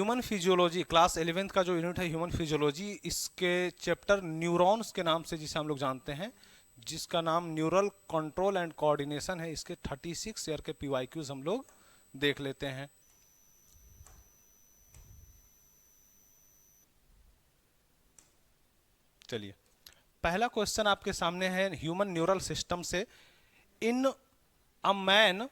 Human physiology class 11th का जो unit है ह्यूमन फिजियोलॉजी, इसके चैप्टर न्यूरॉन्स के नाम से जिसे हम लोग जानते हैं, जिसका नाम न्यूरल कंट्रोल एंड कोऑर्डिनेशन है, इसके 36 ईयर के पीवाईक्यूज हम लोग देख लेते हैं। चलिए, पहला क्वेश्चन आपके सामने है ह्यूमन न्यूरल सिस्टम से। In a man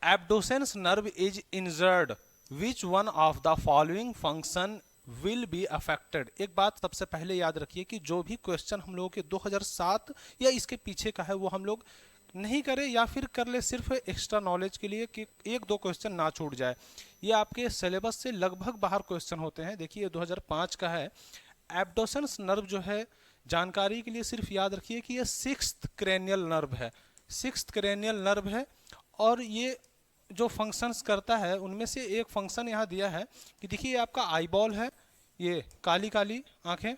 abducens nerve is injured, which one of the following function will be affected. एक बात सबसे पहले याद रखिए कि जो भी क्वेश्चन हम लोगों के 2007 या इसके पीछे का है वो हम लोग नहीं करें या फिर कर ले सिर्फ एक्स्ट्रा नॉलेज के लिए कि एक दो क्वेश्चन ना छूट जाए। ये आपके सिलेबस से लगभग बाहर क्वेश्चन होते हैं। देखिए 2005 का है। एब्डोसेंस नर्व जो है, जानकारी के लिए सिर्फ याद रखिए कि ये 6th क्रेनियल नर्व है, 6th क्रेनियल नर्व है। और ये जो फंक्शंस करता है उनमें से एक फंक्शन यहाँ दिया है कि देखिए आपका आईबॉल है, ये काली काली आंखें,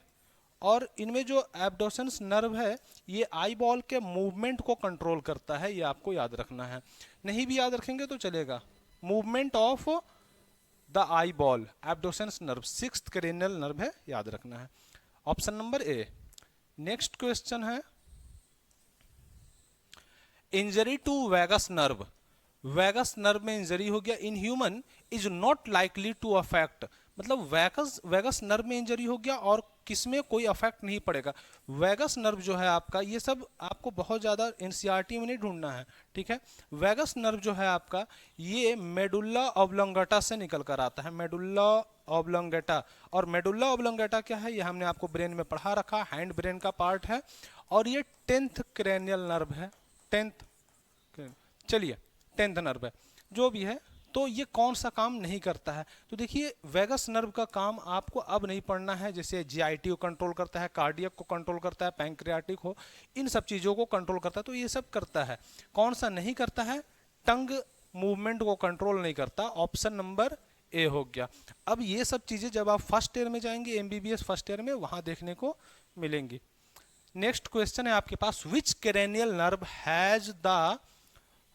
और इनमें जो एब्डोसेंस नर्व है ये आईबॉल के मूवमेंट को कंट्रोल करता है। ये आपको याद रखना है, नहीं भी याद रखेंगे तो चलेगा। Movement of the eyeball, abducens nerve 6th cranial nerve है, याद रखना है। Option number A. Next question है injury to vagus nerve. Vagus nerve में इंजरी हो गया in human is not likely to affect, मतलब वैगस नर्व में इंजरी हो गया और किसमें कोई अफेक्ट नहीं पड़ेगा। वैगस नर्व जो है आपका, ये सब आपको बहुत ज़्यादा एनसीईआरटी में नहीं ढूंढना है, ठीक है। वैगस नर्व जो है आपका, ये मेडुल्ला ऑब्लोंगेटा से निकल कर आता है, मेडुल्ला ऑब्लोंगेटा। और मेडुल्ला ऑब्लोंगेटा क्या है, ये हमने आपको ब्रेन में पढ़ा रखा, हैंड ब्रेन का पार्ट है, और ये 10th क्रेनियल नर्व है, 10th। चलिए 10th नर्व है जो भी है। तो ये कौन सा काम नहीं करता है, तो देखिए वैगस नर्व का काम आपको अब नहीं पढ़ना है। जैसे जीआईटी को कंट्रोल करता है, कार्डियक को कंट्रोल करता है, पैंक्रियाटिक हो, इन सब चीज़ों को कंट्रोल करता है, तो ये सब करता है। कौन सा नहीं करता है, टंग मूवमेंट को कंट्रोल नहीं करता। ऑप्शन नंबर ए हो गया। अब ये सब चीज़ें जब आप फर्स्ट ईयर में जाएंगे, एमबीबीएस फर्स्ट ईयर में, वहाँ देखने को मिलेंगी। नेक्स्ट क्वेश्चन है आपके पास, which cranial nerve has the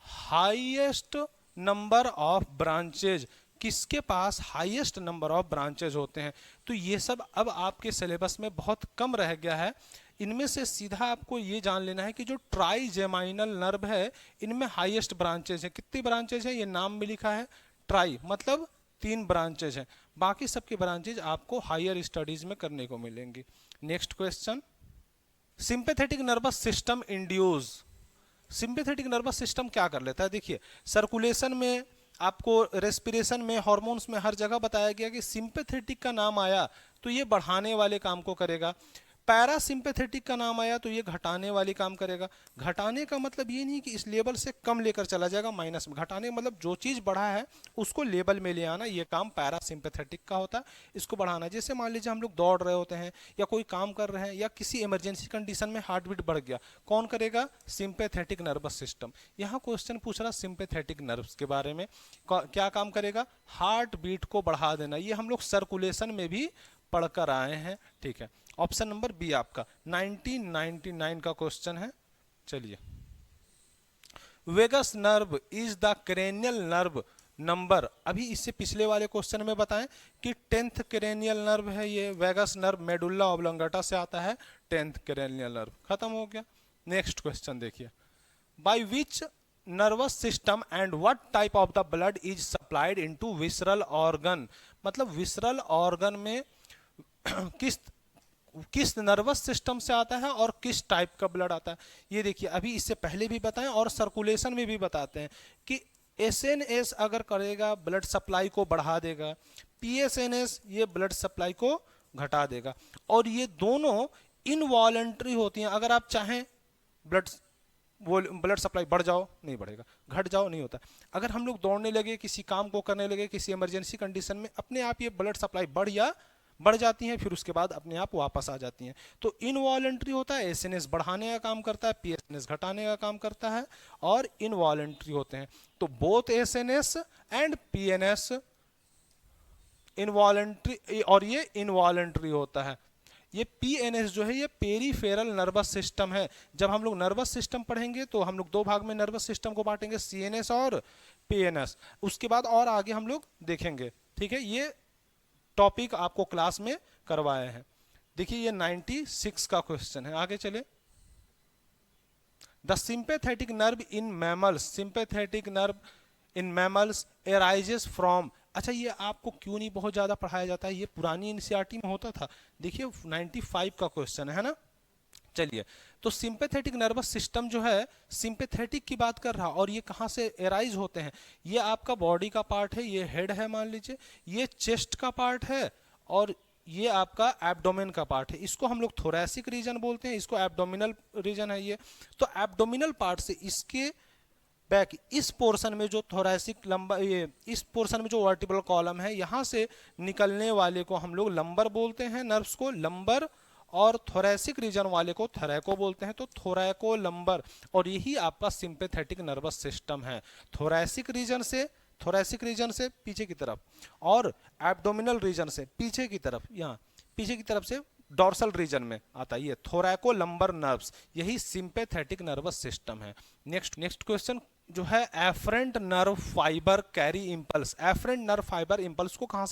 highest number of branches, किसके पास हाईएस्ट नंबर ऑफ ब्रांचेज होते हैं। तो ये सब अब आपके सिलेबस में बहुत कम रह गया है। इनमें से सीधा आपको ये जान लेना है कि जो ट्राइजेमाइनल नर्व है इनमें हाईएस्ट ब्रांचेज है। कितनी ब्रांचेज है, ये नाम में लिखा है ट्राई, मतलब 3 ब्रांचेज है। बाकी सबकी ब्रांचेज आपको हायर स्टडीज में करने को मिलेंगी। Next question, sympathetic nervous system induce. Sympathetic nervous system क्या कर लेता है, देखिए सर्कुलेशन में, आपको रेस्पिरेशन में, हार्मोन्स में, हर जगह बताया गया कि सिंपैथेटिक का नाम आया तो ये बढ़ाने वाले काम को करेगा। पैरासिम्पैथेटिक का नाम आया तो ये घटाने वाली काम करेगा। घटाने का मतलब ये नहीं कि इस लेवल से कम लेकर चला जाएगा माइनस में, घटाने मतलब जो चीज़ बढ़ा है उसको लेवल में ले आना, ये काम पैरासिम्पैथेटिक का होता है। इसको बढ़ाना, जैसे मान लीजिए हम लोग दौड़ रहे होते हैं या कोई काम कर रहे हैं या किसी इमरजेंसी कंडीशन में हार्ट बीट बढ़ गया, कौन करेगा, सिंपैथेटिक नर्वस सिस्टम। यहाँ क्वेश्चन पूछ रहा सिंपैथेटिक नर्व्स के बारे में, क्या काम करेगा, हार्ट बीट को बढ़ा देना। ये हम लोग सर्कुलेशन में भी पढ़कर आए हैं, ठीक है। ऑप्शन नंबर बी आपका 1999 का क्वेश्चन है। चलिए, vagus nerve is the cranial nerve number, अभी इससे पिछले वाले क्वेश्चन में बताएं कि 10th क्रेनियल नर्व है ये वेगस नर्व, मेडुल्ला ऑब्लोंगेटा से आता है 10th क्रेनियल नर्व। खत्म हो गया। नेक्स्ट क्वेश्चन देखिए, by which nervous system and what type of the blood is supplied into visceral organ, मतलब विसरल ऑर्गन में किस नर्वस सिस्टम से आता है और किस टाइप का ब्लड आता है। ये देखिए अभी इससे पहले भी बताएं और सर्कुलेशन में भी बताते हैं कि एसएनएस अगर करेगा ब्लड सप्लाई को बढ़ा देगा, पीएसएनएस ये ब्लड सप्लाई को घटा देगा, और ये दोनों इनवॉलंटरी होती हैं। अगर आप चाहें ब्लड सप्लाई बढ़ जाओ नहीं बढ़ेगा, घट जाओ नहीं होता। अगर हम लोग दौड़ने लगे, किसी काम को करने लगे, किसी इमरजेंसी कंडीशन में, अपने आप ये ब्लड सप्लाई बढ़ जाती हैं, फिर उसके बाद अपने आप वापस आ जाती हैं। तो इनवॉलंटरी होता है, एसएनएस बढ़ाने का काम करता है, पीएसएनएस घटाने का काम करता है, और इनवॉलंटरी होते हैं। तो both SNS and PNS involuntary, और ये इनवॉलंटरी होता है। ये पीएनएस जो है ये पेरीफेरल नर्वस सिस्टम है। जब हम लोग नर्वस सिस्टम पढ़ेंगे तो हम लोग 2 भाग में नर्वस सिस्टम को बांटेंगे, सीएनएस और पीएनएस। उसके बाद और आगे हम लोग देखेंगे, ठीक है। ये टॉपिक आपको क्लास में करवाए हैं। देखिए ये 96 का क्वेश्चन है, आगे चले। The sympathetic nerve in mammals, sympathetic nerve in mammals arises from, अच्छा ये आपको क्यों नहीं बहुत ज्यादा पढ़ाया जाता है, ये पुरानी एनसीईआरटी में होता था। देखिए 95 का क्वेश्चन है ना। चलिए, तो सिंपैथेटिक नर्वस सिस्टम जो है सिंपैथेटिक की बात कर रहा, और ये कहाँ से एराइज होते हैं, ये आपका बॉडी का पार्ट है, ये हेड है मान लीजिए, ये चेस्ट का पार्ट है, और ये आपका एब्डोमेन का पार्ट है। इसको हम लोग थोरैसिक रीजन बोलते हैं, इसको एब्डोमिनल रीजन है ये। तो एब्डोमिनल पार्ट से इसके बैक इस पोर्शन में जो थोरैसिक लंबा, ये इस पोर्शन में जो वर्टिब्रल कॉलम है, यहाँ से निकलने वाले को हम लोग लंबर बोलते हैं, नर्व्स को लंबर, और थोरैसिक रीजन वाले को थोरैको बोलते हैं, तो थोरैको लंबर, और यही आपका सिंपैथेटिक नर्वस सिस्टम है। थोरैसिक रीजन से पीछे की तरफ, और एब्डोमिनल रीजन से पीछे की तरफ, यहाँ पीछे की तरफ से डॉर्सल रीजन में आता है ये थोरैको लंबर नर्व्स, यही सिंपैथेटिक नर्वस सिस्टम है। नेक्स्ट क्वेश्चन जो है, efferent nerve fibre carry impulse, efferent nerve fibre impulse को कहाँ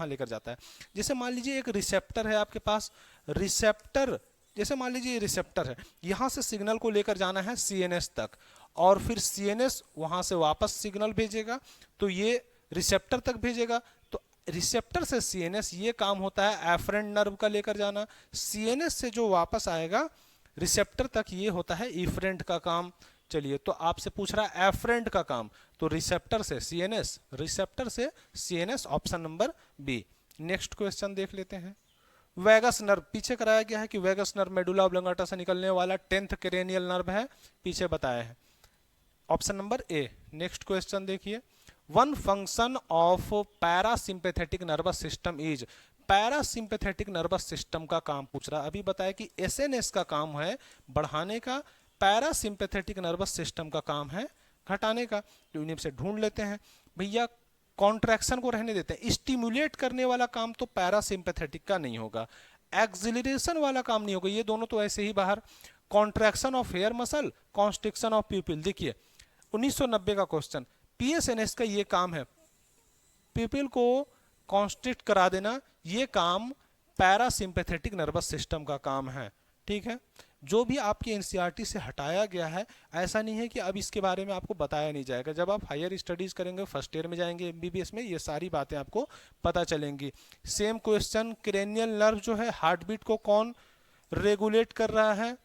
लेकर जाता है। जैसे मान लीजिए एक रिसेप्टर है आपके पास, रिसेप्टर जैसे मान लीजिए रिसेप्टर है, यहाँ से सिग्नल को लेकर जाना है सीएनएस तक, और फिर सीएनएस वहाँ से वापस सिग्नल भेजेगा, तो ये रिसेप्टर तक भेजेगा। तो रिसेप्टर से सीएनएस ये काम होता है एफरेंट नर्व का लेकर जाना, सीएनएस से जो वापस आएगा रिसेप्टर तक ये होता है इफरेंट का काम। चलिए, तो आपसे पूछ रहा है एफरेंट का काम, तो रिसेप्टर से CNS option number B. Next question देख लेते हैं। वेगस नर्व, पीछे कराया गया है कि वेगस नर्व मेडुला ऑब्लोंगाटा से निकलने वाला 10th क्रेनियल नर्व है, पीछे बताया है, option number A. Next question देखिए, one function of parasympathetic nervous system is, parasympathetic nervous system का काम पूछ रहा है। अभी बताया कि एसएनएस का काम है बढ़ाने का, पैरासिम्पैथेटिक नर्वस सिस्टम का काम है घटाने का। तो इन्हीं से ढूंढ लेते हैं भैया, कॉन्ट्रैक्शन को रहने देते हैं, स्टिमुलेट करने वाला काम तो पैरासिम्पैथेटिक का नहीं होगा, एक्सिलरेशन वाला काम नहीं होगा, ये दोनों तो ऐसे ही बाहर। Contraction of hair muscle, constriction of pupil, देखिए 1990 का क्वेश्चन, पीएसएनएस का ये काम है, प्यूपिल को कॉन्स्ट्रिक्ट करा देना, ये काम पैरासिम्पैथेटिक नर्वस सिस्टम का काम है। ठीक है, जो भी आपकी एनसीईआरटी से हटाया गया है, ऐसा नहीं है कि अब इसके बारे में आपको बताया नहीं जाएगा। जब आप हायर स्टडीज करेंगे, फर्स्ट ईयर में जाएंगे एमबीबीएस में, ये सारी बातें आपको पता चलेंगी। सेम क्वेश्चन, क्रेनियल नर्व जो है हार्ट बीट को कौन रेगुलेट कर रहा है,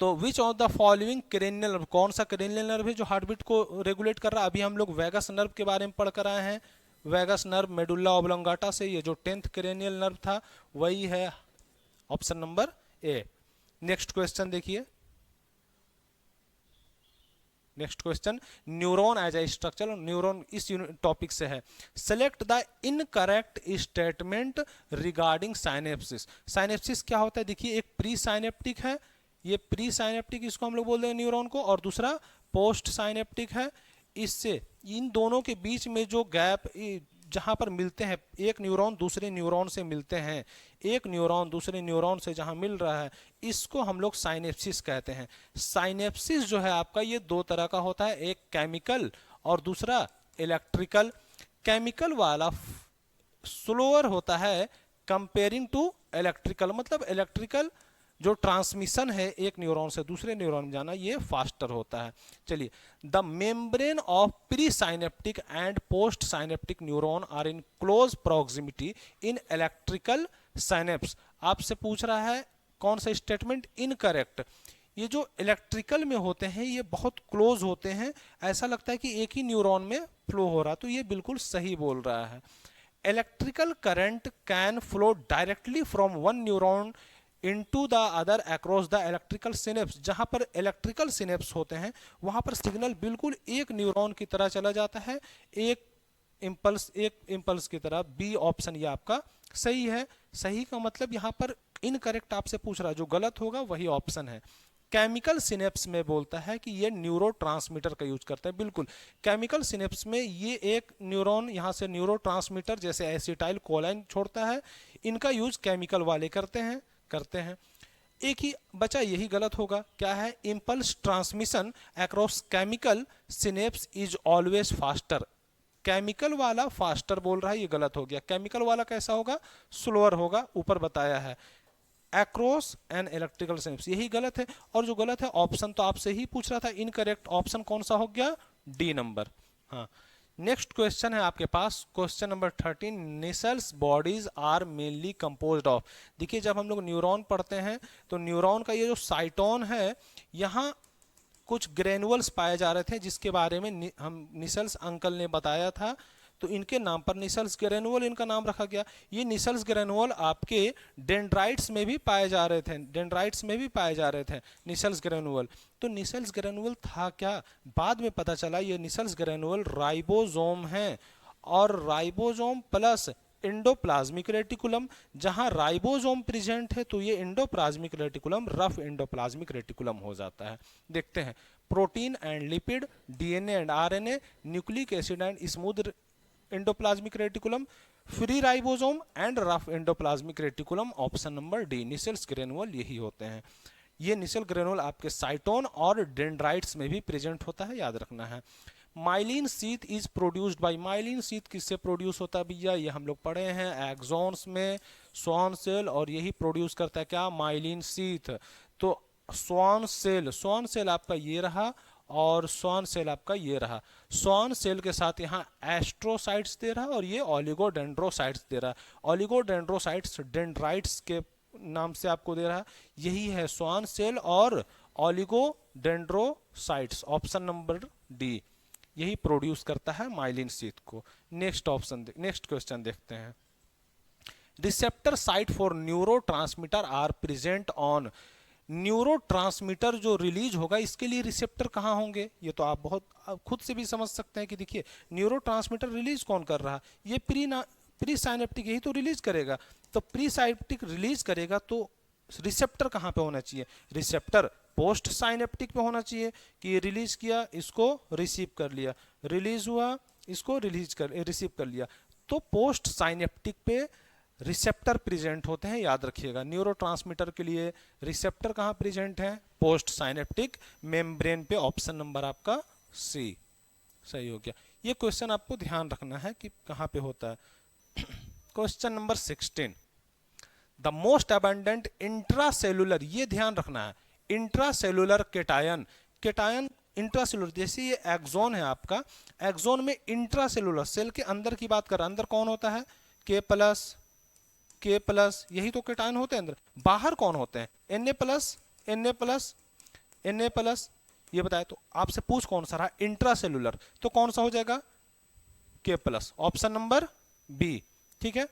तो विच of the following cranial nerve, कौन सा क्रेनियल नर्व है जो हार्ट बीट को रेगुलेट कर रहा है। अभी हम लोग वेगस नर्व के बारे में पढ़ कर आए हैं, वेगस नर्व मेडुला ऑब्लोंगाटा से, ये जो 10th क्रेनियल नर्व था वही है, option number A. Next question देखिए, next question, neuron as a structure, neuron इस टॉपिक से है। Select the incorrect statement regarding synapsis, synapsis क्या होता है, देखिए एक प्री साइनेप्टिक है, ये प्री साइनेप्टिक इसको हम लोग बोलते हैं न्यूरॉन को, और दूसरा पोस्ट साइनेप्टिक है। इससे इन दोनों के बीच में जो गैप जहां पर मिलते हैं, एक न्यूरॉन दूसरे न्यूरॉन से मिलते हैं, एक न्यूरॉन दूसरे न्यूरॉन से जहां मिल रहा है, इसको हम लोग साइनेप्सिस कहते हैं। साइनेप्सिस जो है आपका ये दो तरह का होता है, एक केमिकल और दूसरा इलेक्ट्रिकल। केमिकल वाला स्लोअर होता है कंपेयरिंग टू इलेक्ट्रिकल, मतलब इलेक्ट्रिकल जो ट्रांसमिशन है एक न्यूरॉन से दूसरे न्यूरॉन में जाना, ये फास्टर होता है। चलिए, the membrane of presynaptic and postsynaptic neuron are in close proximity in electrical synapse. आपसे पूछ रहा है कौन सा स्टेटमेंट इनकरेक्ट, ये जो इलेक्ट्रिकल में होते हैं ये बहुत क्लोज होते हैं, ऐसा लगता है कि एक ही न्यूरॉन में फ्लो हो रहा, तो ये बिल्कुल सही बोल रहा है। Electrical current can flow directly from one neuron into the other across the electrical synapse, जहां पर इलेक्ट्रिकल सिनेप्स होते हैं वहां पर सिग्नल बिल्कुल एक न्यूरॉन की तरह चला जाता है, एक इम्पल्स की तरह। बी ऑप्शन ये आपका सही है। सही का मतलब यहाँ पर इनकरेक्ट आपसे पूछ रहा है, जो गलत होगा वही ऑप्शन है। केमिकल सिनेप्स में बोलता है कि ये न्यूरोट्रांसमीटर का यूज करता है, बिल्कुल केमिकल सिनेप्स में ये एक न्यूरॉन यहाँ से न्यूरोट्रांसमीटर जैसे एसिटाइल कोलाइन छोड़ता है, इनका यूज केमिकल वाले करते हैं। एक ही बचा, यही गलत होगा, क्या है, impulse transmission across chemical synapse is always faster. Chemical वाला फास्टर बोल रहा है, ये गलत हो गया। केमिकल वाला कैसा होगा? स्लोअर होगा, ऊपर बताया है। अक्रॉस एन इलेक्ट्रिकल सिग्नल्स, यही गलत है। और जो गलत है ऑप्शन तो आपसे ही पूछ रहा था, इनकरेक्ट ऑप्शन कौन सा हो गया? D number. हाँ, नेक्स्ट क्वेश्चन है आपके पास, question number 13। Nissl's bodies are mainly composed of. देखिए जब हम लोग न्यूरॉन पढ़ते हैं तो न्यूरॉन का ये जो साइटोन है, यहाँ कुछ ग्रेनुअल्स पाए जा रहे थे जिसके बारे में हम निसल्स अंकल ने बताया था, तो इनके नाम पर निसल्स ग्रेनुअल इनका नाम रखा गया। ये निसल्स ग्रेनुअल आपके डेंड्राइट्स में भी पाए जा रहे थे, डेंड्राइट्स में भी पाए जा रहे थे निसल्स ग्रेनुअल। तो निसल्स ग्रेनुअल था क्या? बाद में पता चला ये निसल्स ग्रेनुअल राइबोसोम है, और राइबोसोम प्लस एंडोप्लाज्मिक रेटिकुलम, जहां राइबोसोम प्रेजेंट है तो ये endoplasmic reticulum rough endoplasmic reticulum हो जाता है। देखते हैं, protein and lipid, DNA and RNA, nucleic acid and smooth endoplasmic reticulum, free ribosome and rough endoplasmic reticulum, option number D. Nissl's granule यही होते हैं। ये निसल ग्रेनुअल आपके साइटोन और डेंड्राइट्स में भी प्रेजेंट होता है, याद रखना है। Myelin sheath is produced by, myelin sheath किससे प्रोड्यूस होता है भैया? ये हम लोग पढ़े हैं एक्सॉन्स में, स्वान सेल, और यही प्रोड्यूस करता है क्या? Myelin sheath. तो स्वान सेल आपका ये रहा, और स्वान सेल आपका ये रहा। स्वान सेल के साथ यहाँ एस्ट्रोसाइट्स दे रहा है, और ये ओलिगोडेंड्रोसाइट्स दे रहा है। ओलिगोडेंड्रोसाइट्स डेंड्राइट्स के नाम से आपको दे रहा है, यही है स्वान सेल और ओलिगोडेंड्रोसाइट्स, ऑप्शन नंबर डी, यही प्रोड्यूस करता है माइलिन शीथ को। नेक्स्ट क्वेश्चन देखते हैं। Receptor site for neurotransmitter are present on, neurotransmitter जो रिलीज होगा इसके लिए रिसेप्टर कहाँ होंगे? ये तो आप खुद से भी समझ सकते हैं कि देखिए न्यूरोट्रांसमीटर रिलीज कौन कर रहा है? ये प्री साइनेप्टिक, यही तो रिलीज करेगा। तो प्री साइनेप्टिक रिलीज करेगा तो रिसेप्टर कहाँ पे होना चाहिए? रिसेप्टर पोस्ट साइनेप्टिक पे होना चाहिए, कि ये रिलीज किया, इसको रिसीव कर लिया, रिलीज हुआ, इसको रिसीव कर लिया। तो पोस्ट साइनेप्टिक पे रिसेप्टर प्रेजेंट होते हैं, याद रखिएगा। न्यूरोट्रांसमीटर के लिए रिसेप्टर कहाँ प्रेजेंट है? पोस्ट साइनेप्टिक मेम्ब्रेन पे, ऑप्शन नंबर आपका सी सही हो गया। ये क्वेश्चन आपको ध्यान रखना है कि कहाँ पे होता है। Question number 16, the most abundant intracellular, ये ध्यान रखना है, इंट्रासेलुलर केटायन, केटायन इंट्रासेलुलर, जैसे ये एक्सोन है आपका, एक्सोन में इंट्रासेलुलर सेल के अंदर की बात कर रहा है, अंदर कौन होता है? के प्लस, यही तो केटायन होते हैं अंदर। बाहर कौन होते हैं? Na प्लस, ये बताया। तो आपसे पूछ कौन सा रहा? इंट्रासेलुलर, तो कौन सा हो जाएगा? के प्लस, ऑप्शन नंबर बी, ठीक है।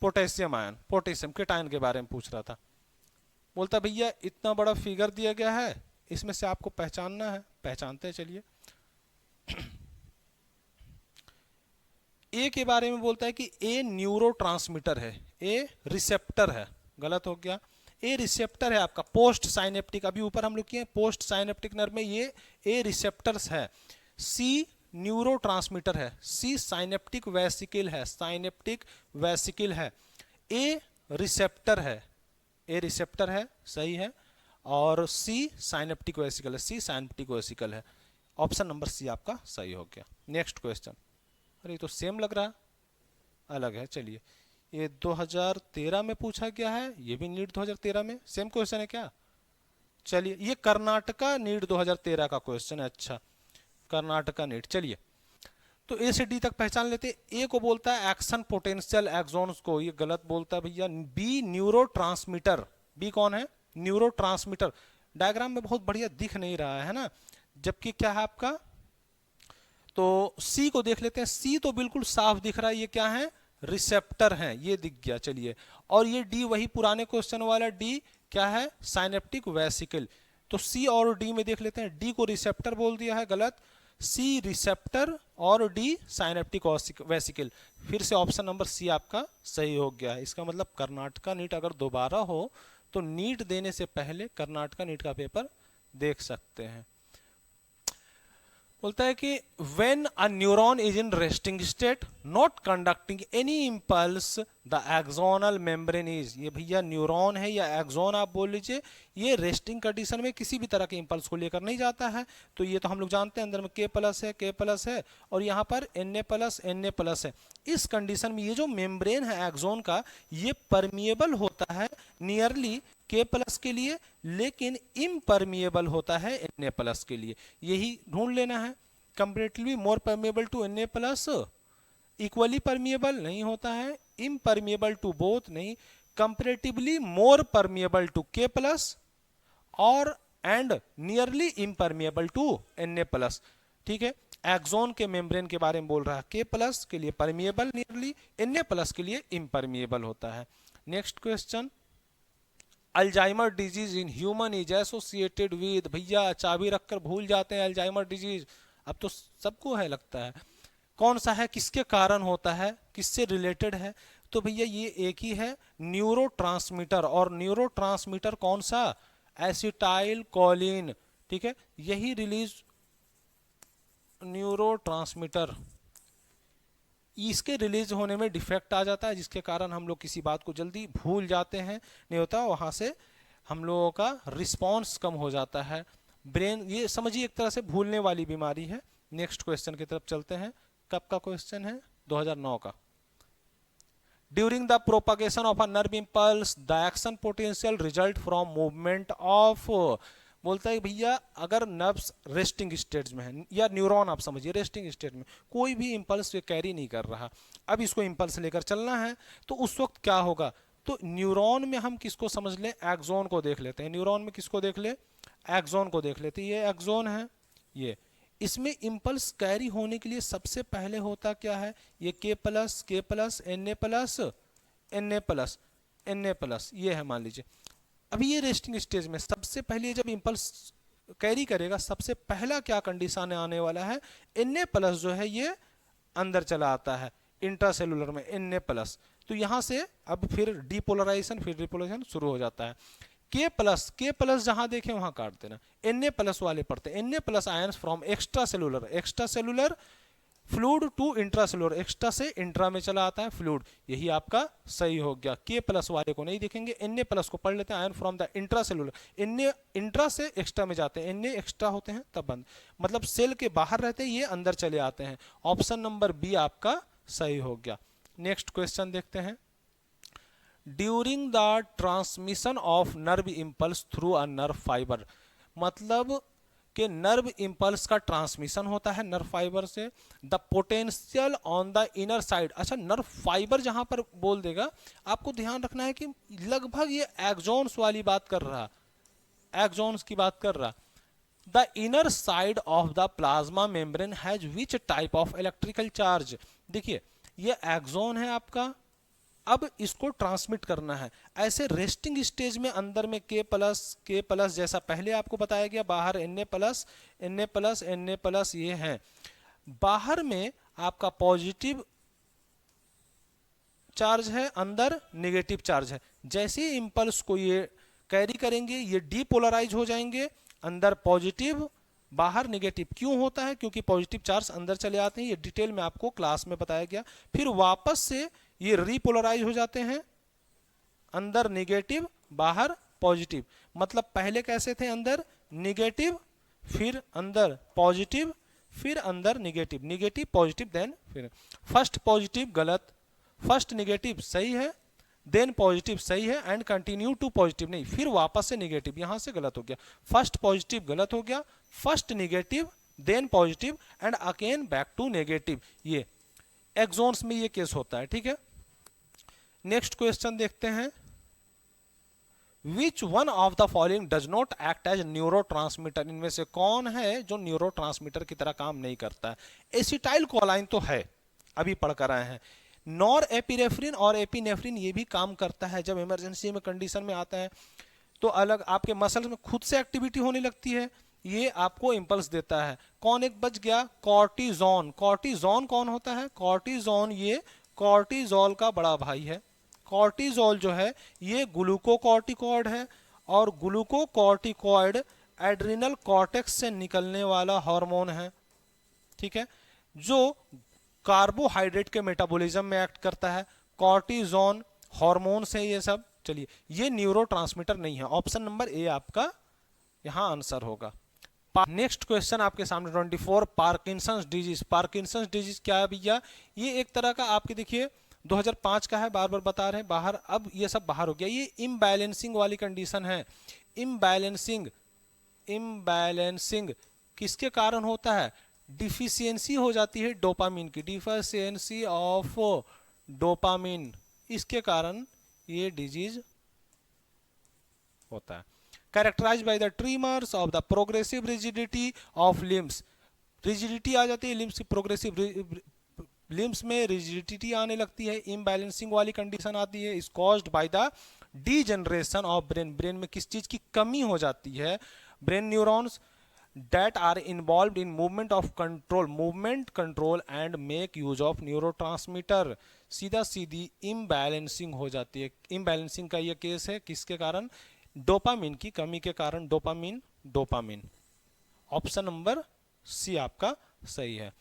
पोटेशियम आयन, पोटेशियम केटायन के बारे में पूछ रहा था। बोलता भैया इतना बड़ा फिगर दिया गया है, इसमें से आपको पहचानना है, पहचानते हैं, चलिए। ए के बारे में बोलता है कि ए न्यूरोट्रांसमीटर है, ए रिसेप्टर है, गलत हो गया। ए रिसेप्टर है आपका पोस्ट साइनेप्टिक, अभी ऊपर हम लोग किए पोस्ट साइनेप्टिक नर्व में ये ए रिसेप्टर्स है। सी न्यूरोट्रांसमीटर है, सी साइनेप्टिक वेसिकल है, साइनेप्टिक वेसिकल है। ए रिसेप्टर है, ए रिसेप्टर है, सही है। और सी साइनेप्टिक वेसिकल है, सी साइनेप्टिक वेसिकल है, ऑप्शन नंबर सी आपका सही हो गया। नेक्स्ट क्वेश्चन, अरे ये तो सेम लग रहा, अलग है, चलिए। ये 2013 में पूछा गया है, ये भी नीट 2013 में सेम क्वेश्चन है क्या? चलिए, ये कर्नाटका नीट 2013 का क्वेश्चन है। अच्छा, कर्नाटका नीट, चलिए। तो ए से डी तक पहचान लेते। ए को बोलता है एक्शन पोटेंशियल एक्सॉन्स को, ये गलत बोलता है भैया। बी न्यूरोट्रांसमीटर, बी कौन है? न्यूरोट्रांसमीटर। डायग्राम में बहुत बढ़िया दिख नहीं रहा है ना, जबकि क्या है आपका? तो सी को देख लेते हैं। सी तो बिल्कुल साफ दिख रहा है, ये क्या है? रिसेप्टर है, ये दिख गया, चलिए। और ये डी वही पुराने क्वेश्चन वाला डी, क्या है? Synaptic vesicle. तो सी और डी में देख लेते हैं। डी को रिसेप्टर बोल दिया है, गलत। सी रिसेप्टर और डी साइनेप्टिक वेसिकल, फिर से ऑप्शन नंबर सी आपका सही हो गया है। इसका मतलब कर्नाटका नीट अगर दोबारा हो तो नीट देने से पहले कर्नाटका नीट का पेपर देख सकते हैं। बोलता है कि when a neuron is in resting state not conducting any impulse the axonal membrane is, ये भैया न्यूरॉन है या एक्सॉन आप बोल लीजिए, ये रेस्टिंग कंडीशन में किसी भी तरह के इंपल्स को लेकर नहीं जाता है। तो ये तो हम लोग जानते हैं अंदर में K प्लस है और यहाँ पर Na प्लस है। इस कंडीशन में ये जो मेम्ब्रेन है एक्सॉन का, ये परमिएबल होता है नियरली K प्लस के लिए, लेकिन इम्परमिएबल होता है Na प्लस के लिए। यही ढूंढ लेना है। Comparatively more permeable to Na plus, equally permeable नहीं होता है, इम्परमिएबल टू बोथ नहीं, comparatively more permeable to K plus और and nearly impermeable to Na plus. ठीक है, एक्सॉन के मेम्ब्रेन के बारे में बोल रहा है, K प्लस के लिए परमिएबल नियरली, Na प्लस के लिए इम्परमिएबल होता है। Next question, Alzheimer disease in human is associated with, भैया चाबी रखकर भूल जाते हैं अल्जाइमर डिजीज, अब तो सबको है लगता है, कौन सा है, किसके कारण होता है, किससे रिलेटेड है? तो भैया ये एक ही है, न्यूरोट्रांसमीटर, और न्यूरोट्रांसमीटर कौन सा, एसिटाइल कोलिन। ठीक है, यही रिलीज न्यूरोट्रांसमीटर, इसके रिलीज होने में डिफेक्ट आ जाता है, जिसके कारण हम लोग किसी बात को जल्दी भूल जाते हैं, नहीं होता, वहां से हम लोगों का रिस्पॉन्स कम हो जाता है। ब्रेन, ये समझिए एक तरह से भूलने वाली बीमारी है। नेक्स्ट क्वेश्चन की तरफ चलते हैं। कब का क्वेश्चन है, 2009 का। During the propagation of a nerve impulse the action potential result from movement of, बोलता है भैया अगर नर्व्स रेस्टिंग स्टेट में है या न्यूरॉन आप समझिए रेस्टिंग स्टेट में, कोई भी इंपल्स कैरी नहीं कर रहा, अब इसको इंपल्स लेकर चलना है, तो उस वक्त क्या होगा? तो न्यूरॉन में हम किसको समझ लें, एक्सॉन को देख लेते हैं। न्यूरॉन में किसको देख ले, एक्सॉन को देख लेते हैं। ये एक्सॉन है, ये इसमें इंपल्स कैरी होने के लिए सबसे पहले होता क्या है, ये K प्लस Na प्लस ये है, मान लीजिए। अभी ये रेस्टिंग स्टेज में सबसे पहले जब इंपल्स कैरी करेगा, सबसे पहला क्या कंडीशन आने वाला है, Na प्लस जो है ये अंदर चला आता है इंट्रासेलुलर में, Na प्लस। तो यहाँ से अब फिर डीपोलराइजेशन, फिर रिपोलराइजेशन शुरू हो जाता है। K प्लस जहां देखें वहां काट देना, Na प्लस वाले पढ़ते हैं, Na plus ions from extracellular fluid to intracellular, extra से इंट्रा में चला आता है फ्लूड, यही आपका सही हो गया। K प्लस वाले को नहीं देखेंगे, Na प्लस को पढ़ लेते हैं, ion from the intracellular, intra से एक्स्ट्रा में जाते हैं, Na एक्स्ट्रा होते हैं तब बंद, मतलब सेल के बाहर रहते हैं, ये अंदर चले आते हैं। ऑप्शन नंबर बी आपका सही हो गया। नेक्स्ट क्वेश्चन देखते हैं। During the transmission of nerve impulse through a nerve fibre, मतलब कि नर्व इंपल्स का ट्रांसमिशन होता है नर्व फाइबर से, the potential on the inner side, अच्छा नर्व फाइबर जहां पर बोल देगा, आपको ध्यान रखना है कि लगभग ये एक्सॉन्स वाली बात कर रहा, एक्सॉन्स की बात कर रहा। The inner side of the plasma membrane has which type of electrical charge, देखिए ये एक्सॉन है आपका, अब इसको ट्रांसमिट करना है। ऐसे रेस्टिंग स्टेज में अंदर में K प्लस जैसा पहले आपको बताया गया, बाहर Na प्लस ये है, बाहर में आपका पॉजिटिव चार्ज है, अंदर नेगेटिव चार्ज है। जैसे ही इंपल्स को ये कैरी करेंगे, ये डीपोलराइज हो जाएंगे, अंदर पॉजिटिव बाहर नेगेटिव। क्यों होता है? क्योंकि पॉजिटिव चार्ज अंदर चले आते हैं, ये डिटेल में आपको क्लास में बताया गया। फिर वापस से ये रीपोलराइज हो जाते हैं, अंदर नेगेटिव बाहर पॉजिटिव, मतलब पहले कैसे थे, अंदर नेगेटिव फिर अंदर पॉजिटिव फिर अंदर नेगेटिव, नेगेटिव पॉजिटिव देन फिर फर्स्ट पॉजिटिव गलत, फर्स्ट नेगेटिव सही है, देन पॉजिटिव सही है, एंड कंटिन्यू टू पॉजिटिव नहीं, फिर वापस से नेगेटिव, यहां से गलत हो गया, फर्स्ट पॉजिटिव गलत हो गया, first negative then positive and again back to negative. ये एक्सॉन्स में ये केस होता है, ठीक है। नेक्स्ट क्वेश्चन देखते हैं। Which one of the following does not act as neurotransmitter, इनमें से कौन है जो न्यूरोट्रांसमीटर की तरह काम नहीं करता है? एसिटाइल कोलाइन तो है, अभी पढ़ कर आए हैं। नॉर एपिनेफ्रिन और एपिनेफ्रिन ये भी काम करता है, जब इमरजेंसी में कंडीशन में आता है तो अलग आपके मसल्स में खुद से एक्टिविटी होने लगती है, ये आपको इंपल्स देता है। कौन एक बच गया? कॉर्टिजोन। कॉर्टिजोन कौन होता है? कॉर्टिजोन ये कॉर्टिजोल का बड़ा भाई है। कॉर्टिजोल जो है ये ग्लूकोकॉर्टिकॉइड है, और ग्लूकोकॉर्टिकॉइड एड्रिनल कॉर्टेक्स से निकलने वाला हार्मोन है। ठीक है, जो कार्बोहाइड्रेट के मेटाबॉलिज्म में एक्ट करता है। कॉर्टिजोन हार्मोन्स है ये सब। चलिए, ये न्यूरोट्रांसमीटर नहीं है। ऑप्शन नंबर ए आपका यहां आंसर होगा। नेक्स्ट क्वेश्चन आपके सामने 24, पार्किंसंस डिजीज। पार्किंसंस डिजीज क्या है भैया? ये एक तरह का आपके देखिए 2005 का है, बार बार बता रहे हैं बाहर, अब ये सब बाहर हो गया। ये इम्बैलेंसिंग वाली कंडीशन है। इम्बैलेंसिंग, इम्बैलेंसिंग किसके कारण होता है? डिफिशियंसी हो जाती है डोपामिन की, डिफिशियंसी ऑफ डोपामिन, इसके कारण ये डिजीज होता है। Characterised by the tremors of the progressive rigidity of limbs. Rigidity आ जाती है लिम्स की, प्रोग्रेसिव लिम्स में रिजिडिटी आने लगती है, इम्बैलेंसिंग वाली कंडीशन आती है। Is caused by the degeneration of brain. Brain में किस चीज की कमी हो जाती है? Brain neurons that are involved in movement control and make use of neurotransmitter। सीधा सीधी इम्बैलेंसिंग हो जाती है। इम्बैलेंसिंग का ये केस है किसके कारण? डोपामिन की कमी के कारण। डोपामिन ऑप्शन नंबर सी आपका सही है।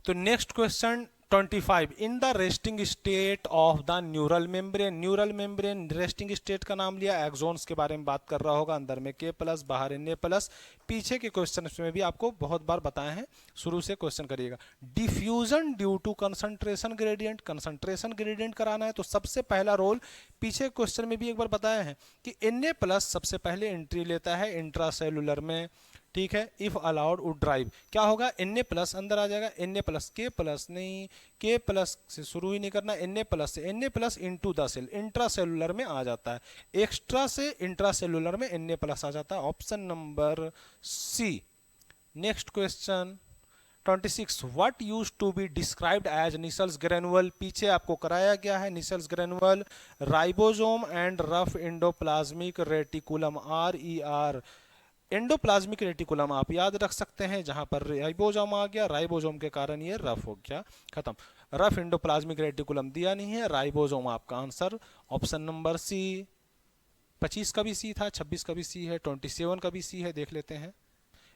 तो next question 25, in the resting state of the neural membrane. Neural membrane resting state का नाम लिया, एक्सोन्स के बारे में बात कर रहा होगा, अंदर में K+, बाहर Na+। पीछे के क्वेश्चन में भी आपको बहुत बार बताए हैं, शुरू से क्वेश्चन करिएगा। Diffusion due to concentration gradient. Concentration gradient कराना है तो सबसे पहला रोल, पीछे क्वेश्चन में भी एक बार बताया है कि Na+ सबसे पहले एंट्री लेता है इंट्रासेलुलर में, ठीक है। इफ अलाउड वुड ड्राइव, क्या होगा? Na+ अंदर आ जाएगा, Na+, K+ नहीं, K+ से शुरू ही नहीं करना, Na+ से Na+ into the cell, intracellular में आ जाता है, एक्स्ट्रा से इंट्रासेलुलर में Na+ आ जाता है। Option number C. Next question 26, what use to be described as Nissl's granule. पीछे आपको कराया गया है Nissl's granule, ribosome and rough endoplasmic reticulum, RER। Endoplasmic reticulum आप याद रख सकते हैं, जहां पर राइबोसोम आ गया, राइबोसोम के कारण ये रफ हो गया, खत्म। रफ एंडोप्लाज्मिक रेटिकुलम दिया नहीं है, राइबोसोम आपका आंसर। ऑप्शन नंबर सी। 25 का भी सी था, 26 का भी सी है, 27 का भी सी है, देख लेते हैं।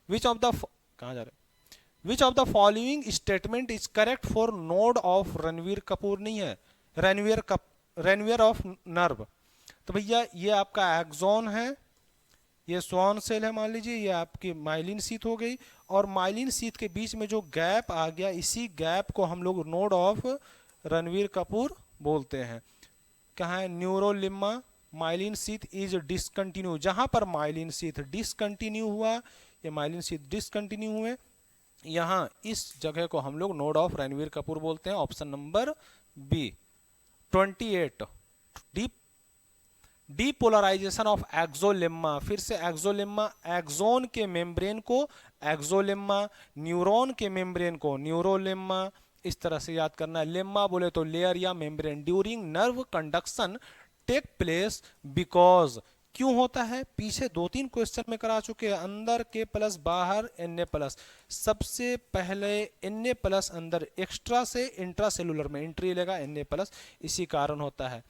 विच ऑफ द, कहां जा रहे, विच of the following statement is correct for node of Ranveer Kapoor. नहीं है, रणवीर ऑफ नर्व। तो भैया ये आपका एक्सोन है, ये स्वान सेल है मान लीजिए, ये आपकी माइलिन शीथ हो गई, और माइलिन शीथ के बीच में जो गैप आ गया, इसी गैप को हम लोग नोड ऑफ रणवीर कपूर बोलते हैं। कहाँ है? न्यूरोलिम्मा, माइलिन शीथ इज डिसकंटिन्यू। जहां पर माइलिन शीथ डिसकंटिन्यू हुआ, ये माइलिन शीथ डिसकंटिन्यू हुए, यहाँ इस जगह को हम लोग नोड ऑफ रणवीर कपूर बोलते हैं। Option number B. 28, depolarisation of axolemma. फिर से एक्सोलेम्मा, एक्सोन के मेम्ब्रेन को एक्सोलेम्मा, न्यूरॉन के मेम्ब्रेन को न्यूरोलेम्मा, इस तरह से याद करना है। लेम्मा बोले तो लेयर या membrane. During nerve conduction take place because, क्यों होता है? पीछे 2-3 क्वेश्चन में करा चुके हैं, अंदर K+, बाहर Na+। सबसे पहले Na+ अंदर एक्स्ट्रा से इंट्रासेलुलर में एंट्री लेगा Na+, इसी कारण होता है।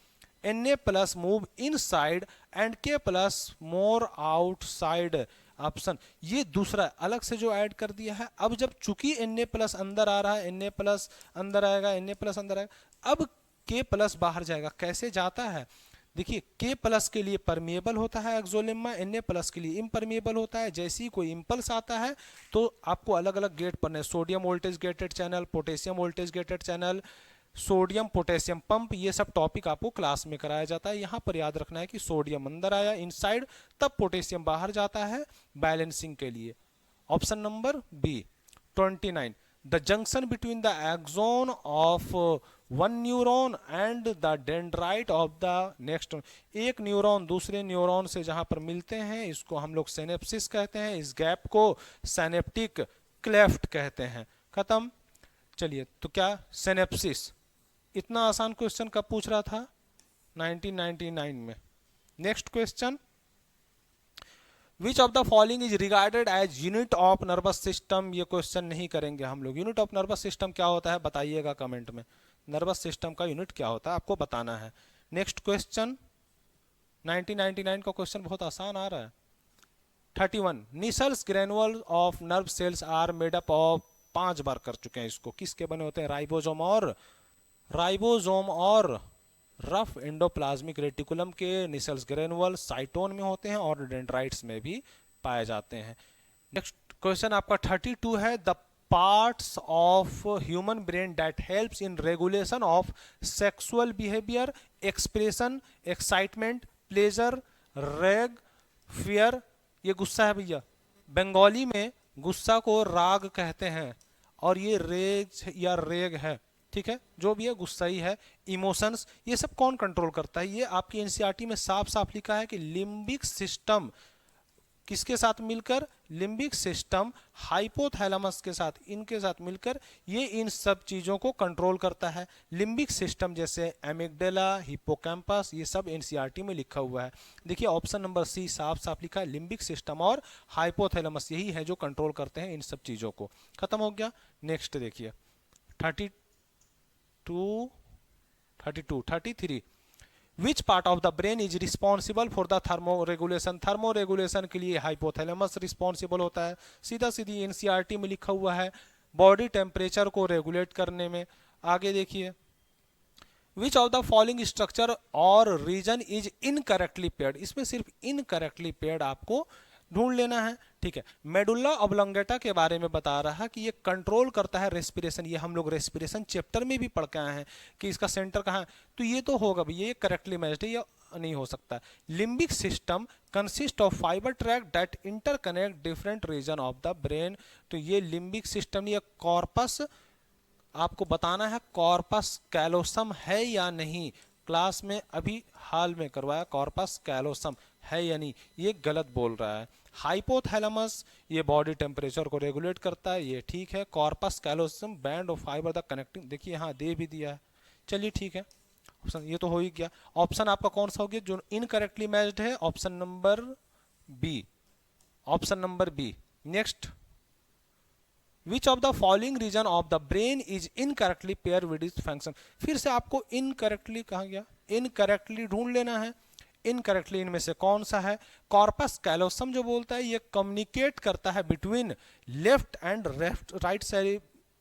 Na+ move inside and K+ more outside. Option ये दूसरा अलग से जो ऐड कर दिया है। अब जब चूंकि Na+ अंदर आ रहा है, Na+ अंदर आएगा, Na+ अंदर आएगा, अब K+ बाहर जाएगा। कैसे जाता है? देखिए, K+ के लिए परमिएबल होता है एक्सोलेम्मा, Na+ के लिए इम्परमिएबल होता है। जैसे ही कोई इम्पल्स आता है तो आपको अलग अलग गेट पढ़ने, sodium voltage gated channel, potassium voltage gated channel, sodium potassium pump, ये सब टॉपिक आपको क्लास में कराया जाता है। यहाँ पर याद रखना है कि सोडियम अंदर आया इनसाइड, तब पोटेशियम बाहर जाता है बैलेंसिंग के लिए। Option number B. 29, the junction between the axon of one neuron and the dendrite of the next. एक न्यूरॉन दूसरे न्यूरॉन से जहां पर मिलते हैं, इसको हम लोग सिनेप्सिस कहते हैं, इस गैप को सिनेप्टिक क्लेफ्ट कहते हैं। खत्म। चलिए, तो क्या सिनेप्सिस, इतना आसान क्वेश्चन कब पूछ रहा था? 1999 में। Next question, which of the following is regarded as unit of nervous system. ये क्वेश्चन नहीं करेंगे हम लोग। यूनिट ऑफ नर्वस सिस्टम क्या होता है बताइएगा कमेंट में। नर्वस सिस्टम का यूनिट क्या होता है आपको बताना है। नेक्स्ट क्वेश्चन 1999 का क्वेश्चन बहुत आसान आ रहा है। 31, Nissl's granule of nerve cells are made up of 5 बार कर चुके हैं इसको। किसके बने होते हैं? राइबोसोम और रफ एंडोप्लाज्मिक रेटिकुलम के, निसेल्स ग्रेनुअल, साइटोन में होते हैं और डेंड्राइट्स में भी पाए जाते हैं। नेक्स्ट क्वेश्चन आपका 32 है, the parts of human brain that helps in regulation of sexual behaviour, expression, excitement, pleasure, रेग, फियर। ये गुस्सा है भैया, बंगाली में गुस्सा को राग कहते हैं और ये रेज या रेग है, ठीक है, जो भी है गुस्सा ही है। इमोशंस, ये सब कौन कंट्रोल करता है? ये आपकी एनसीईआरटी में साफ साफ लिखा है कि लिम्बिक सिस्टम किसके साथ मिलकर? लिम्बिक सिस्टम हाइपोथैलेमस के साथ, इनके साथ मिलकर ये इन सब चीजों को कंट्रोल करता है। लिम्बिक सिस्टम जैसे एमिगडाला, हिप्पोकैम्पस, ये सब एनसीईआरटी में लिखा हुआ है। देखिए ऑप्शन नंबर सी साफ साफ लिखा है, लिम्बिक सिस्टम और हाइपोथैलेमस यही है जो कंट्रोल करते हैं इन सब चीजों को। खत्म हो गया। नेक्स्ट देखिए 33 विच part of the brain is responsible for the thermoregulation? Thermoregulation के लिए हाइपोथैलेमस रिस्पॉन्सिबल होता है, सीधा सीधी एनसीईआरटी में लिखा हुआ है, बॉडी टेम्परेचर को रेगुलेट करने में। आगे देखिए, विच ऑफ द फॉलोइंग स्ट्रक्चर और रीजन इज इनकरेक्टली पेयर्ड? इसमें सिर्फ इनकरेक्टली पेयर्ड आपको ढूंढ लेना है, ठीक है। मेडुल्ला ऑब्लोंगेटा के बारे में बता रहा है कि ये कंट्रोल करता है रेस्पिरेशन। ये हम लोग रेस्पिरेशन चैप्टर में भी पढ़ के आए हैं कि इसका सेंटर कहाँ है, तो ये तो होगा भी, ये करेक्टली मैच्ड है, ये नहीं हो सकता। Limbic system consist of fibre track that interconnect different region of the brain. तो ये लिम्बिक सिस्टम, ये कॉर्पस, आपको बताना है कॉर्पस कैलोसम है या नहीं। क्लास में अभी हाल में करवाया, कॉर्पस कैलोसम है या नहीं, ये गलत बोल रहा है। हाइपोथैलेमस ये बॉडी टेम्परेचर को रेगुलेट करता है, ये ठीक है। Corpus callosum band of fibre the connecting, देखिए यहाँ दे भी दिया है, चलिए ठीक है। ऑप्शन ये तो हो ही गया। ऑप्शन आपका कौन सा हो गया जो इनकरेक्टली मैच्ड है? Option number B, option number B. Next, which of the following region of the brain is incorrectly pair with its function? फिर से आपको इनकरेक्टली कहा गया, इनकरेक्टली ढूंढ लेना है। इनकरेक्टली इनमें से कौन सा है? कॉर्पस कैलोसम जो बोलता है ये कम्युनिकेट करता है between left and right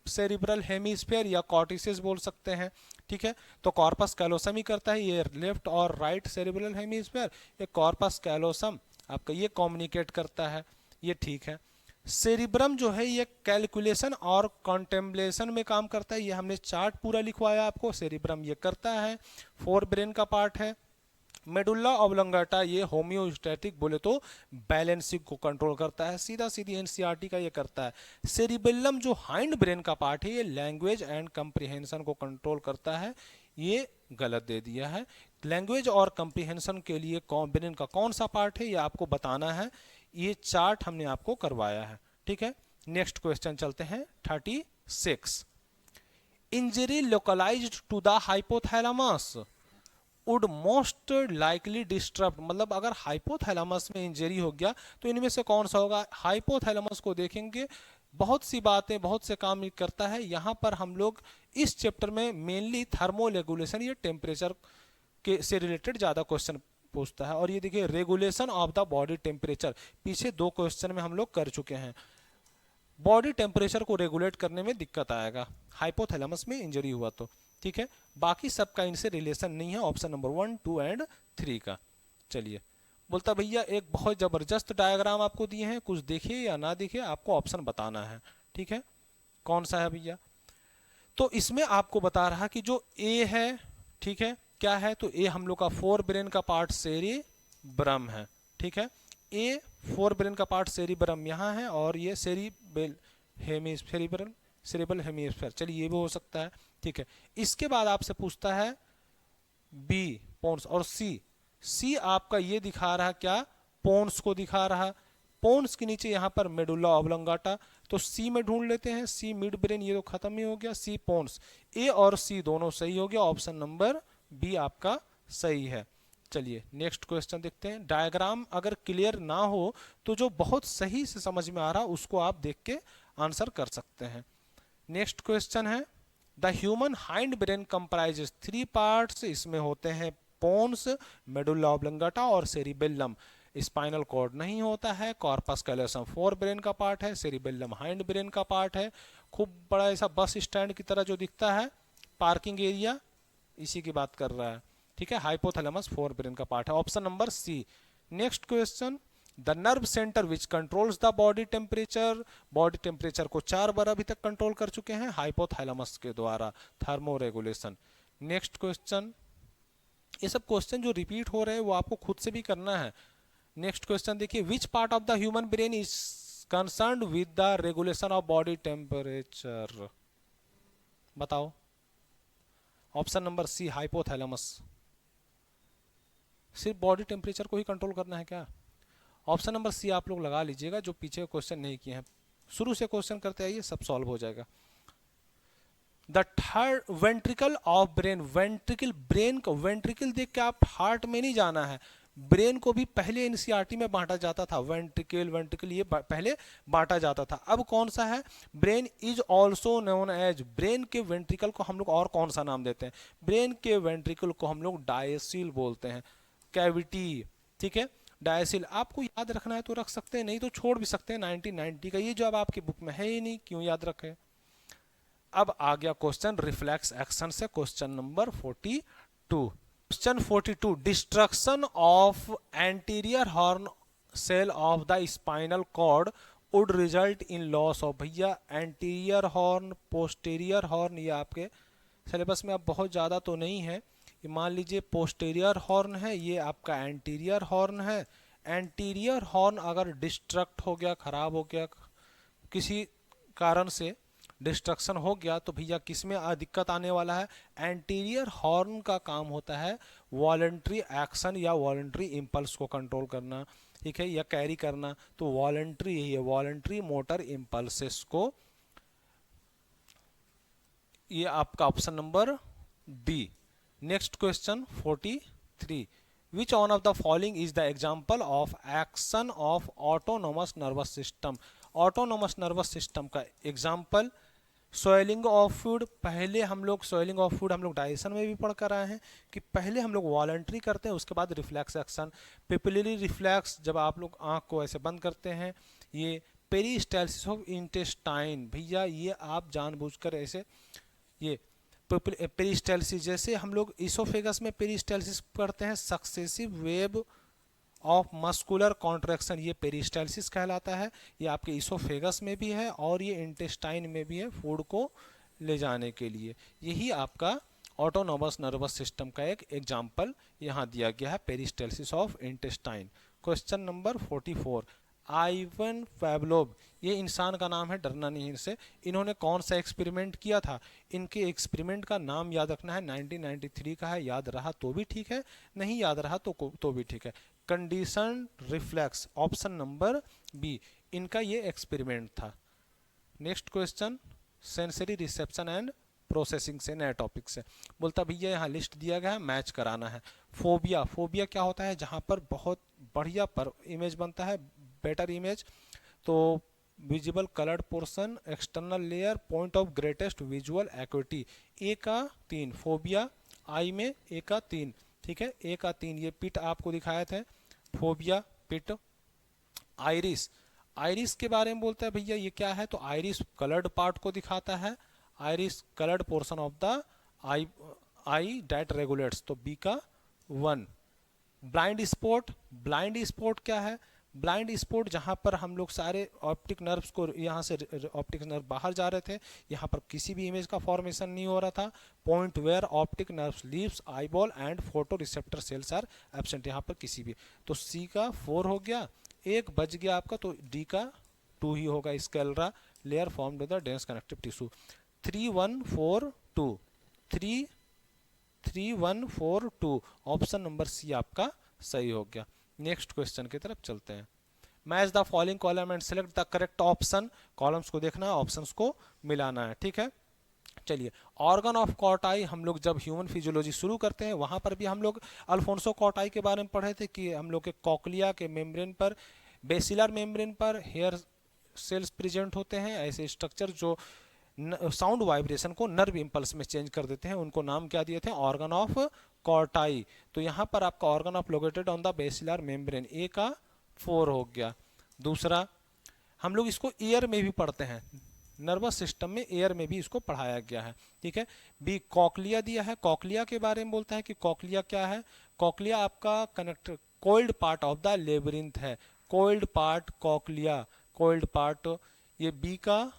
cerebral hemisphere या कॉर्टिसेस बोल सकते हैं, ठीक है। तो कॉर्पस कैलोसम ही करता है, ये लेफ्ट और राइट सेरिब्रल हेमिस्फीयर, ये कॉर्पस कैलोसम आपका ये कम्युनिकेट करता है, ये ठीक है। सेरिब्रम जो है ये कैलकुलेशन और कॉन्टेम्पलेशन में काम करता है, ये हमने चार्ट पूरा लिखवाया आपको, सेरिब्रम ये करता है, फोर ब्रेन का पार्ट है। मेडुल्ला ऑब्लोंगेटा ये होम्योस्टैटिक बोले तो बैलेंसिंग को कंट्रोल करता है, सीधा सीधी एनसीईआरटी का ये करता है। सेरिबेलम जो हाइंड ब्रेन का पार्ट है ये लैंग्वेज एंड कंप्रीहेंशन को कंट्रोल करता है, ये गलत दे दिया है। लैंग्वेज और कंप्रीहेंशन के लिए ब्रेन का कौन सा पार्ट है ये आपको बताना है, ये चार्ट हमने आपको करवाया है, ठीक है। नेक्स्ट क्वेश्चन चलते हैं 36। Injury localised to the hypothalamus would most likely disturb, मतलब अगर हाइपोथैलेमस में इंजरी हो गया तो इनमें से कौन सा होगा? हाइपोथैलेमस को देखेंगे, बहुत सी बातें, बहुत से काम करता है। यहाँ पर हम लोग इस चैप्टर में मेनली थर्मोरेगुलेशन, ये टेम्परेचर के से रिलेटेड ज़्यादा क्वेश्चन पूछता है। और ये देखिए regulation of the body temperature, पीछे 2 क्वेश्चन में हम लोग कर चुके हैं। बॉडी टेम्परेचर को रेगुलेट करने में दिक्कत आएगा हाइपोथैलेमस में इंजरी हुआ तो, ठीक है। बाकी सबका इनसे रिलेशन नहीं है, ऑप्शन नंबर 1, 2 एंड 3 का। चलिए, बोलता भैया एक बहुत जबरदस्त डायग्राम आपको दिए हैं, कुछ देखिए या ना देखिए आपको ऑप्शन बताना है, ठीक है। कौन सा है भैया? तो इसमें आपको बता रहा कि जो ए है, ठीक है, क्या है? तो ए हम लोग का फोर ब्रेन का पार्ट सेरिब्रम है, ठीक है। ए फोर ब्रेन का पार्ट सेरिब्रम यहाँ है और ये सेरिबल हेमिस्फीयर, चलिए ये भी हो सकता है, ठीक है। इसके बाद आपसे पूछता है बी पोन्स और सी आपका ये दिखा रहा क्या? पोन्स को दिखा रहा। पोन्स के नीचे यहाँ पर मेडुल्ला ऑब्लोंगेटा, तो सी में ढूंढ लेते हैं। सी मिड ब्रेन ये तो खत्म ही हो गया, सी पोन्स। ए और सी दोनों सही हो गया, ऑप्शन नंबर बी आपका सही है। चलिए नेक्स्ट क्वेश्चन देखते हैं। डायग्राम अगर क्लियर ना हो तो जो बहुत सही से समझ में आ रहा उसको आप देख के आंसर कर सकते हैं। नेक्स्ट क्वेश्चन है, the human hind brain comprises 3 parts, इसमें होते हैं पोन्स, मेडुल्ला ऑब्लोंगेटा और सेरिबेलम। स्पाइनल कॉर्ड नहीं होता है, कॉर्पस कैलोसम फोर ब्रेन का पार्ट है, सेरिबेलम हाइंड ब्रेन का पार्ट है, खूब बड़ा ऐसा बस स्टैंड की तरह जो दिखता है, पार्किंग एरिया, इसी की बात कर रहा है, ठीक है। हाइपोथैलेमस फोर ब्रेन का पार्ट है, option number C. Next question, the nerve centre which controls the body temperature, body temperature को 4 बार अभी तक कंट्रोल कर चुके हैं हाइपोथैलेमस के द्वारा, थर्मो रेगुलेशन। नेक्स्ट क्वेश्चन, ये सब क्वेश्चन जो रिपीट हो रहे हैं वो आपको खुद से भी करना है। नेक्स्ट क्वेश्चन देखिए, which part of the human brain is concerned with the regulation of body temperature, बताओ। Option number C, hypothalamus. सिर्फ बॉडी टेम्परेचर को ही कंट्रोल करना है क्या? ऑप्शन नंबर सी आप लोग लगा लीजिएगा, जो पीछे क्वेश्चन नहीं किए हैं, शुरू से क्वेश्चन करते आइए, सब सॉल्व हो जाएगा। The third ventricle of brain, ventricle, brain को वेंट्रिकल देख के आप हार्ट में नहीं जाना है, ब्रेन को भी पहले एनसीईआरटी में बांटा जाता था, वेंट्रिकल वेंट्रिकल ये पहले बांटा जाता था। अब कौन सा है? Brain is also known as, brain के वेंट्रिकल को हम लोग और कौन सा नाम देते हैं? ब्रेन के वेंट्रिकल को हम लोग डायसिल बोलते हैं, कैविटी, ठीक है, डायसिल। आपको याद रखना है तो रख सकते हैं, नहीं तो छोड़ भी सकते हैं। 1990 का ये जो अब आपकी बुक में है ही नहीं, क्यों याद रखें। अब आ गया क्वेश्चन रिफ्लेक्स एक्शन से, question number 42। Question 42, destruction of anterior horn cell of the spinal cord would result in loss of, भैया एंटीरियर हॉर्न, पोस्टीरियर हॉर्न, ये आपके सिलेबस में अब बहुत ज़्यादा तो नहीं है। ये मान लीजिए पोस्टीरियर हॉर्न है, ये आपका एंटीरियर हॉर्न है। एंटीरियर हॉर्न अगर डिस्ट्रक्ट हो गया, खराब हो गया, किसी कारण से डिस्ट्रक्शन हो गया, तो भैया किस में दिक्कत आने वाला है? एंटीरियर हॉर्न का काम होता है वॉलंटरी एक्शन या वॉलंटरी इम्पल्स को कंट्रोल करना, ठीक है, या कैरी करना। तो वॉलंटरी है, वॉलंटरी मोटर इम्पल्सेस को, ये आपका option number B. Next question 43, which one of the following is the example of action of autonomous nervous system. Autonomous nervous system का एग्जाम्पल, सोइलिंग ऑफ फूड। पहले हम लोग सोइलिंग ऑफ फूड हम लोग digestion में भी पढ़ कर आए हैं कि पहले हम लोग वॉलंटरी करते हैं, उसके बाद रिफ्लेक्स एक्शन। पिपिलरी रिफ्लेक्स, जब आप लोग आँख को ऐसे बंद करते हैं, ये पेरिस्टाल्सिस ऑफ इंटेस्टाइन, भैया ये आप जानबूझकर ऐसे, ये पेरिस्टाल्सिस, जैसे हम लोग इसोफेगस में पेरिस्टाल्सिस करते हैं, successive wave of muscular contraction, ये पेरिस्टाल्सिस कहलाता है। ये आपके इसोफेगस में भी है और ये इंटेस्टाइन में भी है, फूड को ले जाने के लिए। यही आपका ऑटोनोमस नर्वस सिस्टम का एक एग्जाम्पल यहाँ दिया गया है, peristalsis of intestine. Question number 44, Ivan Pavlov, ये इंसान का नाम है, डरना नहीं इनसे। इन्होंने कौन सा एक्सपेरिमेंट किया था? इनके एक्सपेरिमेंट का नाम याद रखना है, 1993 का है, याद रहा तो भी ठीक है, नहीं याद रहा तो भी ठीक है। Condition reflex, option number B, इनका ये एक्सपेरिमेंट था। Next question, sensory reception and processing से, नए टॉपिक से बोलता भैया यहाँ लिस्ट दिया गया है, मैच कराना है। फोबिया, फोबिया क्या होता है? जहाँ पर बहुत बढ़िया पर इमेज बनता है, बेटर इमेज, तो visible coloured portion, external layer, point of greatest visual acuity. A का 3 फोबिया, आई में ए का 3, ठीक है, ए का 3। ये पिट आपको दिखाए थे, फोबिया, पिट। आइरिस, आइरिस के बारे में बोलता है भैया ये क्या है? तो आइरिस कलर्ड पार्ट को दिखाता है, iris coloured portion of the eye that regulates, तो बी का 1। ब्लाइंड स्पॉट, ब्लाइंड स्पॉट क्या है? ब्लाइंड स्पॉट जहाँ पर हम लोग सारे ऑप्टिक नर्व्स को, यहाँ से ऑप्टिक नर्व बाहर जा रहे थे, यहाँ पर किसी भी इमेज का फॉर्मेशन नहीं हो रहा था। Point where optic nerves leaves eyeball and photo receptor cells are absent, यहाँ पर किसी भी। तो सी का 4 हो गया, एक बच गया आपका, तो डी का 2 ही होगा। Sclera layer formed with the dense connective tissue. 3142, 3142, option number C आपका सही हो गया। नेक्स्ट क्वेश्चन की तरफ चलते हैं। Match the following column and select the correct option, columns को देखना है, ऑप्शंस को मिलाना है, ठीक है। चलिए, ऑर्गन ऑफ कॉटाई, हम लोग जब ह्यूमन फिजियोलॉजी शुरू करते हैं वहाँ पर भी हम लोग अल्फोंसो कॉटाई के बारे में पढ़े थे कि हम लोग के कॉकलिया के मेम्ब्रेन पर, बेसिलर मेम्ब्रेन पर हेयर सेल्स प्रेजेंट होते हैं, ऐसे स्ट्रक्चर जो साउंड वाइब्रेशन को नर्व इंपल्स में चेंज कर देते हैं, उनको नाम क्या दिए थे? Organ of Corti. तो यहाँ पर आपका organ of located on the basilar membrane, A का 4 हो गया। दूसरा हम लोग इसको ईयर में भी पढ़ते हैं, नर्वस सिस्टम में एयर में भी इसको पढ़ाया गया है, ठीक है। बी कॉकलिया दिया है, कॉकलिया के बारे में बोलता है कि कॉकलिया क्या है। कॉकलिया आपका connector coiled part of the labyrinth है, coiled part cochlea, coiled part, ये बी का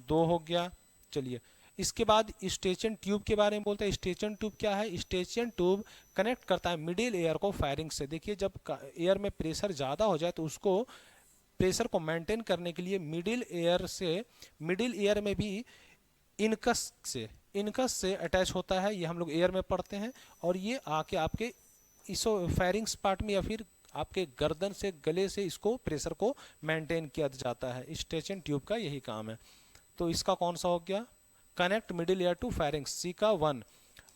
2 हो गया। चलिए इसके बाद स्टेचन ट्यूब के बारे में बोलते हैं। स्टेचन ट्यूब क्या है, स्टेचन ट्यूब कनेक्ट करता है मिडिल एयर को फायरिंग से। देखिए जब एयर में प्रेशर ज़्यादा हो जाए तो उसको प्रेशर को मेंटेन करने के लिए मिडिल एयर में भी इनकस से अटैच होता है, ये हम लोग एयर में पढ़ते हैं। और ये आके आपके इसो फेरिंग्स पार्ट में या फिर आपके गर्दन से गले से इसको प्रेशर को मेंटेन किया जाता है। स्टेचन ट्यूब का यही काम है। तो इसका कौन सा हो गया, connect middle ear to pharynx, C का 1।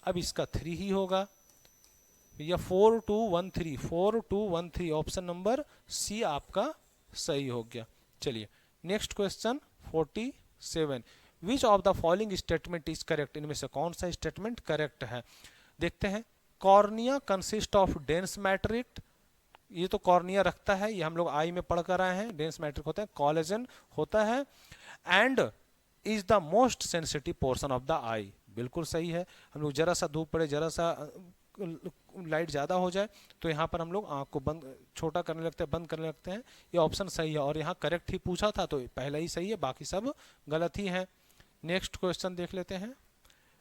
अब इसका 3 ही होगा, या 4 2 1 3, 4 2 1 3, ऑप्शन नंबर सी आपका सही हो गया। चलिए next question 47, which of the following statement is correct, इनमें से कौन सा स्टेटमेंट करेक्ट है। देखते हैं, cornea consist of dense matrix, ये तो कॉर्निया रखता है, ये हम लोग आई में पढ़ कर आए हैं, डेंस मैट्रिक्स होता है, कोलेजन होता है, and is the most sensitive portion of the eye, बिल्कुल सही है। हम लोग जरा सा धूप पड़े, जरा सा लाइट ज़्यादा हो जाए तो यहाँ पर हम लोग आँख को बंद छोटा करने लगते हैं, बंद करने लगते हैं, ये ऑप्शन सही है। और यहाँ करेक्ट ही पूछा था तो पहला ही सही है, बाकी सब गलत ही है। नेक्स्ट क्वेश्चन देख लेते हैं,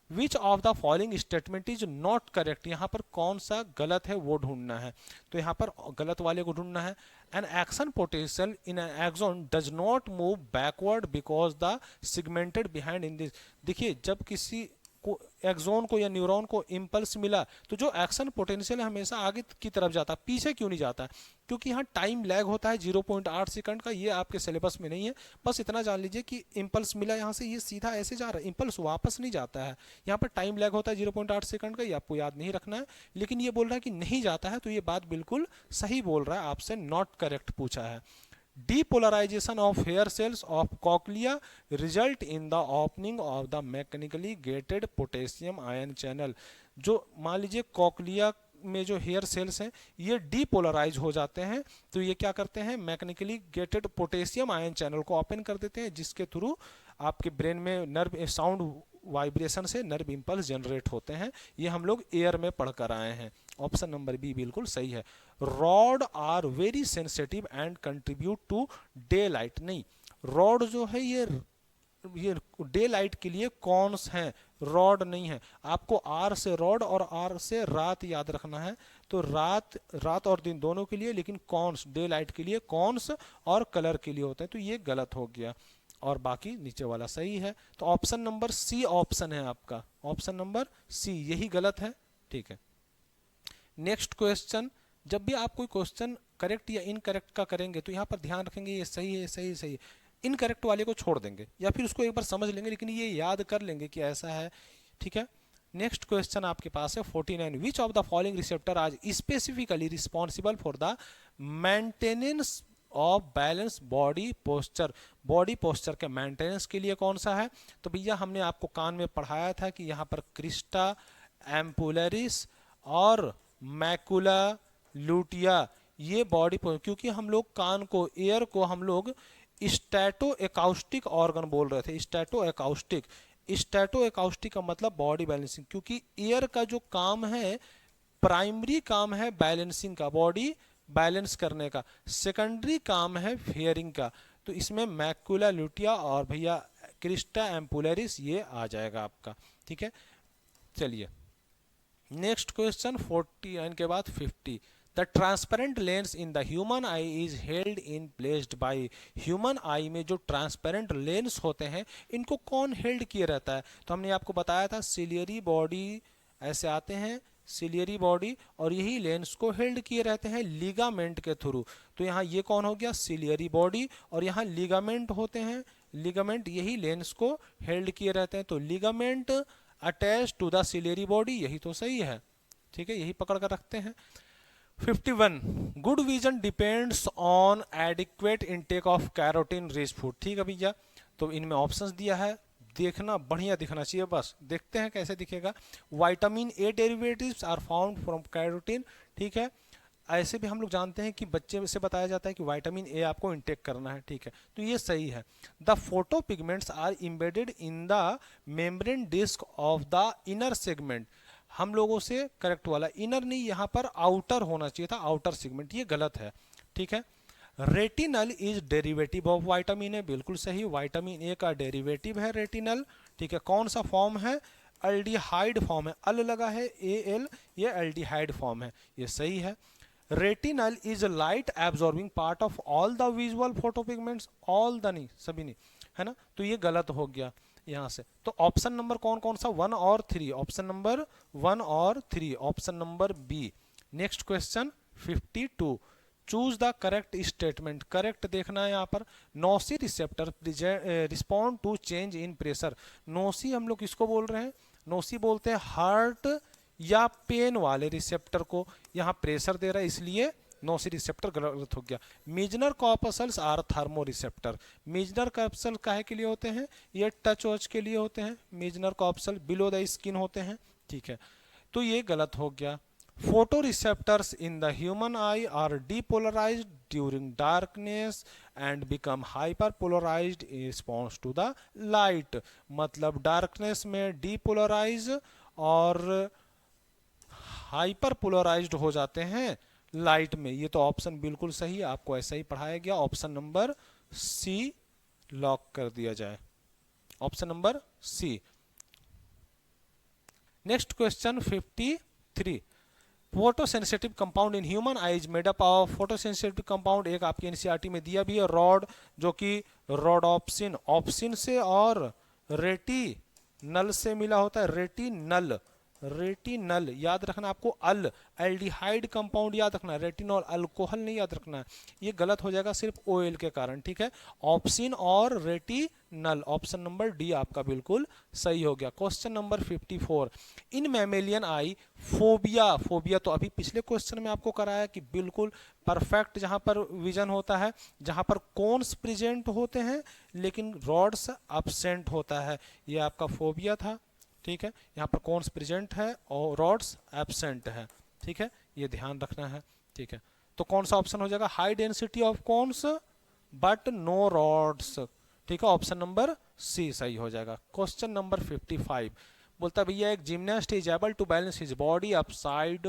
विच of the following statement is not correct, यहाँ पर कौन सा गलत है वो ढूंढना है। तो यहाँ पर गलत वाले को ढूंढना है। An action potential in an axon does not move backward because the segmented behind in this. देखिए जब किसी को एक्सोन को या न्यूरॉन को इम्पल्स मिला तो जो एक्शन पोटेंशियल है हमेशा आगे की तरफ जाता है, पीछे क्यों नहीं जाता, क्योंकि यहाँ टाइम लैग होता है 0.8 सेकंड का, ये आपके सिलेबस में नहीं है। बस इतना जान लीजिए कि इम्पल्स मिला यहाँ से, ये सीधा ऐसे जा रहा है, इम्पल्स वापस नहीं जाता है, यहाँ पर टाइम लैग होता है 0.8 सेकंड का, ये आपको याद नहीं रखना है। लेकिन ये बोल रहा है कि नहीं जाता है, तो ये बात बिल्कुल सही बोल रहा है, आपसे नॉट करेक्ट पूछा है। Depolarization of hair cells of cochlea result in the opening of the mechanically gated potassium ion channel। जो मान लीजिए कॉकलिया में जो हेयर सेल्स हैं ये डीपोलराइज हो जाते हैं, तो ये क्या करते हैं, mechanically gated potassium ion channel को ओपन कर देते हैं, जिसके थ्रू आपके ब्रेन में नर्व साउंड वाइब्रेशन से नर्व इंपल्स जनरेट होते हैं। ये हम लोग एयर में पढ़ कर आए हैं। ऑप्शन नंबर बी बिल्कुल सही है। Rod are very sensitive and contribute to daylight, नहीं, रॉड जो है ये डे लाइट के लिए कॉन्स हैं, रॉड नहीं है। आपको आर से रॉड और आर से रात याद रखना है, तो रात और दिन दोनों के लिए, लेकिन कॉन्स डे लाइट के लिए कॉन्स और कलर के लिए होते हैं, तो ये गलत हो गया और बाकी नीचे वाला सही है। तो ऑप्शन नंबर सी ऑप्शन है आपका, ऑप्शन नंबर सी यही गलत है, ठीक है। नेक्स्ट क्वेश्चन, जब भी आप कोई क्वेश्चन करेक्ट या इनकरेक्ट का करेंगे तो यहाँ पर ध्यान रखेंगे ये सही है, सही सही, इनकरेक्ट वाले को छोड़ देंगे या फिर उसको एक बार समझ लेंगे, लेकिन ये याद कर लेंगे कि ऐसा है, ठीक है। नेक्स्ट क्वेश्चन आपके पास है 49, which of the following receptor are specifically responsible for the maintenance of balance body posture, body posture के मेंटेनेंस के लिए कौन सा है। तो भैया हमने आपको कान में पढ़ाया था कि यहाँ पर क्रिस्टा एम्पुलरिस और मैकुला लूटिया, ये बॉडी, क्योंकि हम लोग कान को, एयर को हम लोग स्टैटो एकाउस्टिक ऑर्गन बोल रहे थे, स्टैटो एकाउस्टिक का मतलब बॉडी बैलेंसिंग, क्योंकि एयर का जो काम है प्राइमरी काम है बैलेंसिंग का, बॉडी बैलेंस करने का, सेकेंडरी काम है फेयरिंग का। तो इसमें मैकुला लुटिया और भैया क्रिस्टा एम्पुलरिस ये आ जाएगा आपका, ठीक है। चलिए नेक्स्ट क्वेश्चन 49 के बाद 50, the transparent lens in the human I is held in placed by, human आई में जो ट्रांसपेरेंट लेंस होते हैं इनको कौन हेल्ड किए रहता है। तो हमने आपको बताया था सिलियरी बॉडी ऐसे आते हैं, सिलियरी बॉडी, और यही लेंस को हेल्ड किए रहते हैं लिगामेंट के थ्रू। तो यहाँ ये कौन हो गया, सिलियरी बॉडी, और यहाँ लिगामेंट होते हैं, लिगामेंट यही लेंस को हेल्ड किए रहते हैं। तो ligament attach to the ciliary body, यही तो सही है, ठीक है, यही पकड़ कर रखते हैं। 51, good vision depends on adequate intake of carotene rich food, ठीक है भैया। तो इनमें ऑप्शंस दिया है, देखना बढ़िया दिखना चाहिए, बस देखते हैं कैसे दिखेगा। Vitamin A derivatives are found from carotene, ठीक है। ऐसे भी हम लोग जानते हैं कि बच्चे से बताया जाता है कि विटामिन ए आपको इंटेक करना है, ठीक है, तो ये सही है। The photo pigments are embedded in the membrane disc of the inner segment. हम लोगों से करेक्ट वाला इनर नहीं, यहाँ पर आउटर होना चाहिए था, आउटर सेगमेंट, ये गलत है, ठीक है। Retinal is derivative of vitamin A, बिल्कुल सही, विटामिन ए का डेरिवेटिव है रेटिनल, ठीक है। कौन सा फॉर्म है? एल्डिहाइड फॉर्म है, अल लगा है ए एल, ये एल्डिहाइड फॉर्म है, ये सही है। Retinal is light absorbing part of all the visual photopigments, all the नहीं, सभी नहीं, है ना, तो ये गलत हो गया यहाँ से। तो ऑप्शन नंबर कौन कौन सा? 1 और 3, ऑप्शन नंबर 1 और 3, option number B. Next question 52, choose the correct statement. Correct देखना है यहाँ पर। Noci receptor respond to change in pressure. Noci हम लोग किसको बोल रहे हैं? नोसी बोलते हैं हार्ट या पेन वाले रिसेप्टर को, यहाँ प्रेशर दे रहा है इसलिए नोसी रिसेप्टर गलत हो गया। Meissner corpuscles are thermo receptor. Meissner corpuscle काहे के लिए होते हैं? ये टच वच के लिए होते हैं। Meissner corpuscle below the skin होते हैं, ठीक है, तो ये गलत हो गया। Photoreceptors in the human eye are depolarized during darkness and become hyperpolarized in response to the light। मतलब डार्कनेस में डीपोलराइज और हाइपरपोलराइज्ड हो जाते हैं लाइट में। ये तो ऑप्शन बिल्कुल सही, आपको ऐसा ही पढ़ाया गया। ऑप्शन नंबर सी लॉक कर दिया जाए, option number C. Next question 53, photosensitive compound in human eyes made up of. Photosensitive compound एक आपकी एनसीईआरटी में दिया भी है, रॉड, जो कि रोडोप्सिन, ऑप्सिन से और रेटिनल से मिला होता है। रेटिनल, रेटिनल याद रखना आपको, अल एल्डिहाइड कंपाउंड याद रखना है, रेटिनॉल अल्कोहल नहीं याद रखना है, ये गलत हो जाएगा सिर्फ ओएल के कारण, ठीक है। ऑप्सिन और रेटिनल, ऑप्शन नंबर डी आपका बिल्कुल सही हो गया। क्वेश्चन नंबर 54, इन मैमेलियन आई फोबिया। फोबिया तो अभी पिछले क्वेश्चन में आपको कराया कि बिल्कुल परफेक्ट जहां पर विजन होता है, जहां पर कोन्स प्रेजेंट होते हैं लेकिन रॉड्स अब्सेंट होता है, ये आपका फोबिया था, ठीक है। यहाँ पर कॉन्स प्रेजेंट है और रॉड्स एब्सेंट है, ठीक है, ये ध्यान रखना है, ठीक है। तो कौन सा ऑप्शन हो जाएगा? High density of cones but no rods, ठीक है, ऑप्शन नंबर सी सही हो जाएगा। क्वेश्चन नंबर 55 बोलता है भैया एक gymnast is able to balance his body upside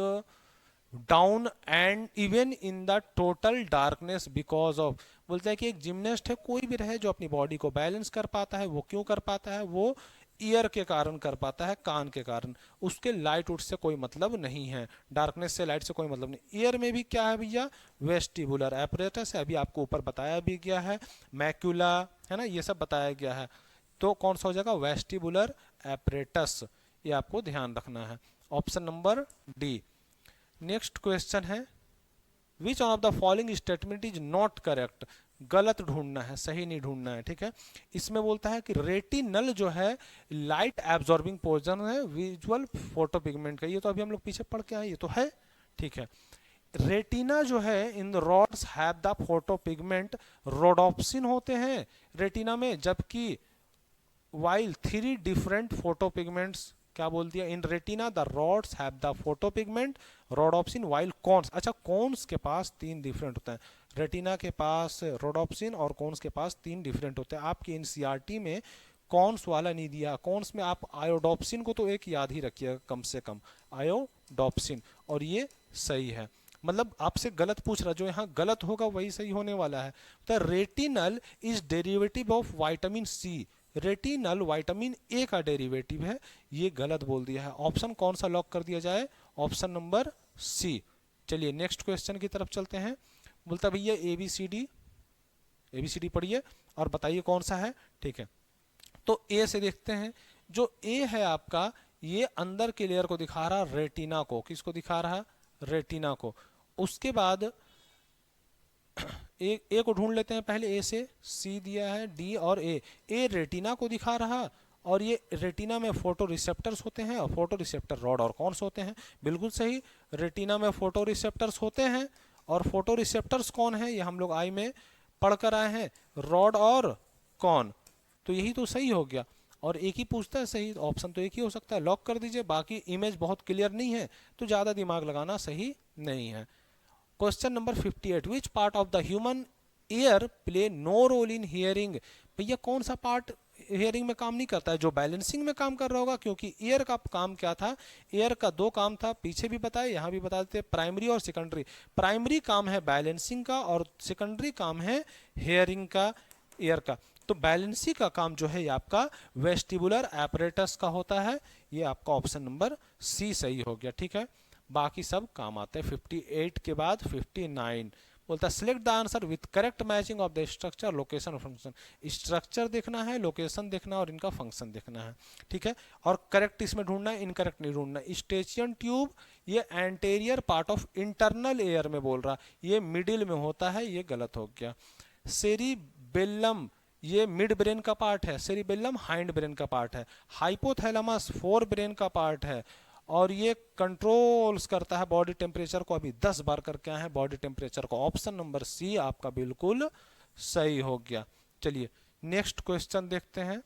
down and even in the total darkness because of. बोलता है कि एक जिम्नास्ट है, कोई भी रहे, जो अपनी बॉडी को बैलेंस कर पाता है, वो क्यों कर पाता है? वो ईयर के कारण कर पाता है, कान के कारण। उसके लाइट उठ से कोई मतलब नहीं है, डार्कनेस से लाइट से कोई मतलब नहीं। ईयर में भी क्या है भैया? वेस्टिबुलर एपरेटस है, अभी आपको ऊपर बताया भी गया है, मैक्यूला है ना, ये सब बताया गया है। तो कौन सा हो जाएगा? वेस्टिबुलर एपरेटस, ये आपको ध्यान रखना है, option number D. Next question है, which one of the following statement is not correct. गलत ढूंढना है, सही नहीं ढूंढना है, ठीक है। इसमें बोलता है कि रेटिनल जो है लाइट एब्जॉर्बिंग पोर्शन है विजुअल फोटोपिगमेंट का, ये तो अभी हम लोग पीछे पढ़ के आए, ये तो है, ठीक है। रेटिना जो है in the rods have the photopigment, rhodopsin होते हैं रेटिना में, जबकि वाइल 3 डिफरेंट फोटोपिगमेंट्स, क्या बोल दिया? In retina the rods have the photopigment rhodopsin while cones. अच्छा, कॉन्स के पास 3 डिफरेंट होता है, रेटिना के पास रोडोप्सिन और कॉन्स के पास 3 डिफरेंट होते हैं। आपकी एनसीईआरटी में कॉन्स वाला नहीं दिया, कॉन्स में आप आयोडोप्सिन को तो एक याद ही रखिएगा कम से कम, आयोडोप्सिन, और ये सही है। मतलब आपसे गलत पूछ रहा, जो यहाँ गलत होगा वही सही होने वाला है। तो retinal is derivative of vitamin C, retinal vitamin A का डेरिवेटिव है, ये गलत बोल दिया है। ऑप्शन कौन सा लॉक कर दिया जाए? Option number C. चलिए नेक्स्ट क्वेश्चन की तरफ चलते हैं। बोलता भैया एबीसीडी पढ़िए और बताइए कौन सा है, ठीक है। तो ए से देखते हैं, जो ए है आपका, ये अंदर के लेयर को दिखा रहा, रेटिना को, किसको दिखा रहा? रेटिना को। उसके बाद ए को ढूंढ लेते हैं पहले, ए से सी दिया है, डी और ए रेटिना को दिखा रहा, और ये रेटिना में फोटो रिसेप्टर्स होते हैं और फोटो रिसेप्टर रॉड और कॉन्स होते हैं, बिल्कुल सही। रेटिना में फोटो रिसेप्टर्स होते हैं, और फोटो रिसेप्टर्स कौन है? ये हम लोग आई में पढ़ कर आए हैं, रॉड और कॉन, तो यही तो सही हो गया। और एक ही पूछता है सही, ऑप्शन तो एक ही हो सकता है, लॉक कर दीजिए। बाकी इमेज बहुत क्लियर नहीं है तो ज़्यादा दिमाग लगाना सही नहीं है। Question number 58, which part of the human ear play no role in hearing. भैया कौन सा पार्ट हियरिंग में काम नहीं करता है? जो बैलेंसिंग में काम कर रहा होगा, क्योंकि ईयर का काम क्या था? ईयर का दो काम था, पीछे भी बताया यहाँ भी बता देते, प्राइमरी और सेकेंडरी। प्राइमरी काम है बैलेंसिंग का और सेकेंडरी काम है हियरिंग का, ईयर का। तो बैलेंसिंग का काम जो है ये आपका वेस्टिबुलर एपरेटस का होता है। ये आपका ऑप्शन नंबर सी सही हो गया, ठीक है। बाकी सब काम आते हैं। 58 के बाद 59 बोलता है select the answer with correct matching of the structure, location और फंक्शन। स्ट्रक्चर देखना है, लोकेशन देखना है और इनका फंक्शन देखना है, ठीक है। और करेक्ट इसमें ढूंढना है, इनकरेक्ट नहीं ढूंढना। स्टेचियन ट्यूब ये anterior part of internal air में बोल रहा, ये मिडिल में होता है, ये गलत हो गया। सेरिबेलम ये मिड ब्रेन का पार्ट है, सेरिबेलम हाइंड ब्रेन का पार्ट है। हाइपोथैलेमस फोर ब्रेन का पार्ट है और ये कंट्रोल्स करता है बॉडी टेम्परेचर को। अभी 10 बार करके आए हैं बॉडी टेम्परेचर को। ऑप्शन नंबर सी आपका बिल्कुल सही हो गया। चलिए नेक्स्ट क्वेश्चन देखते हैं।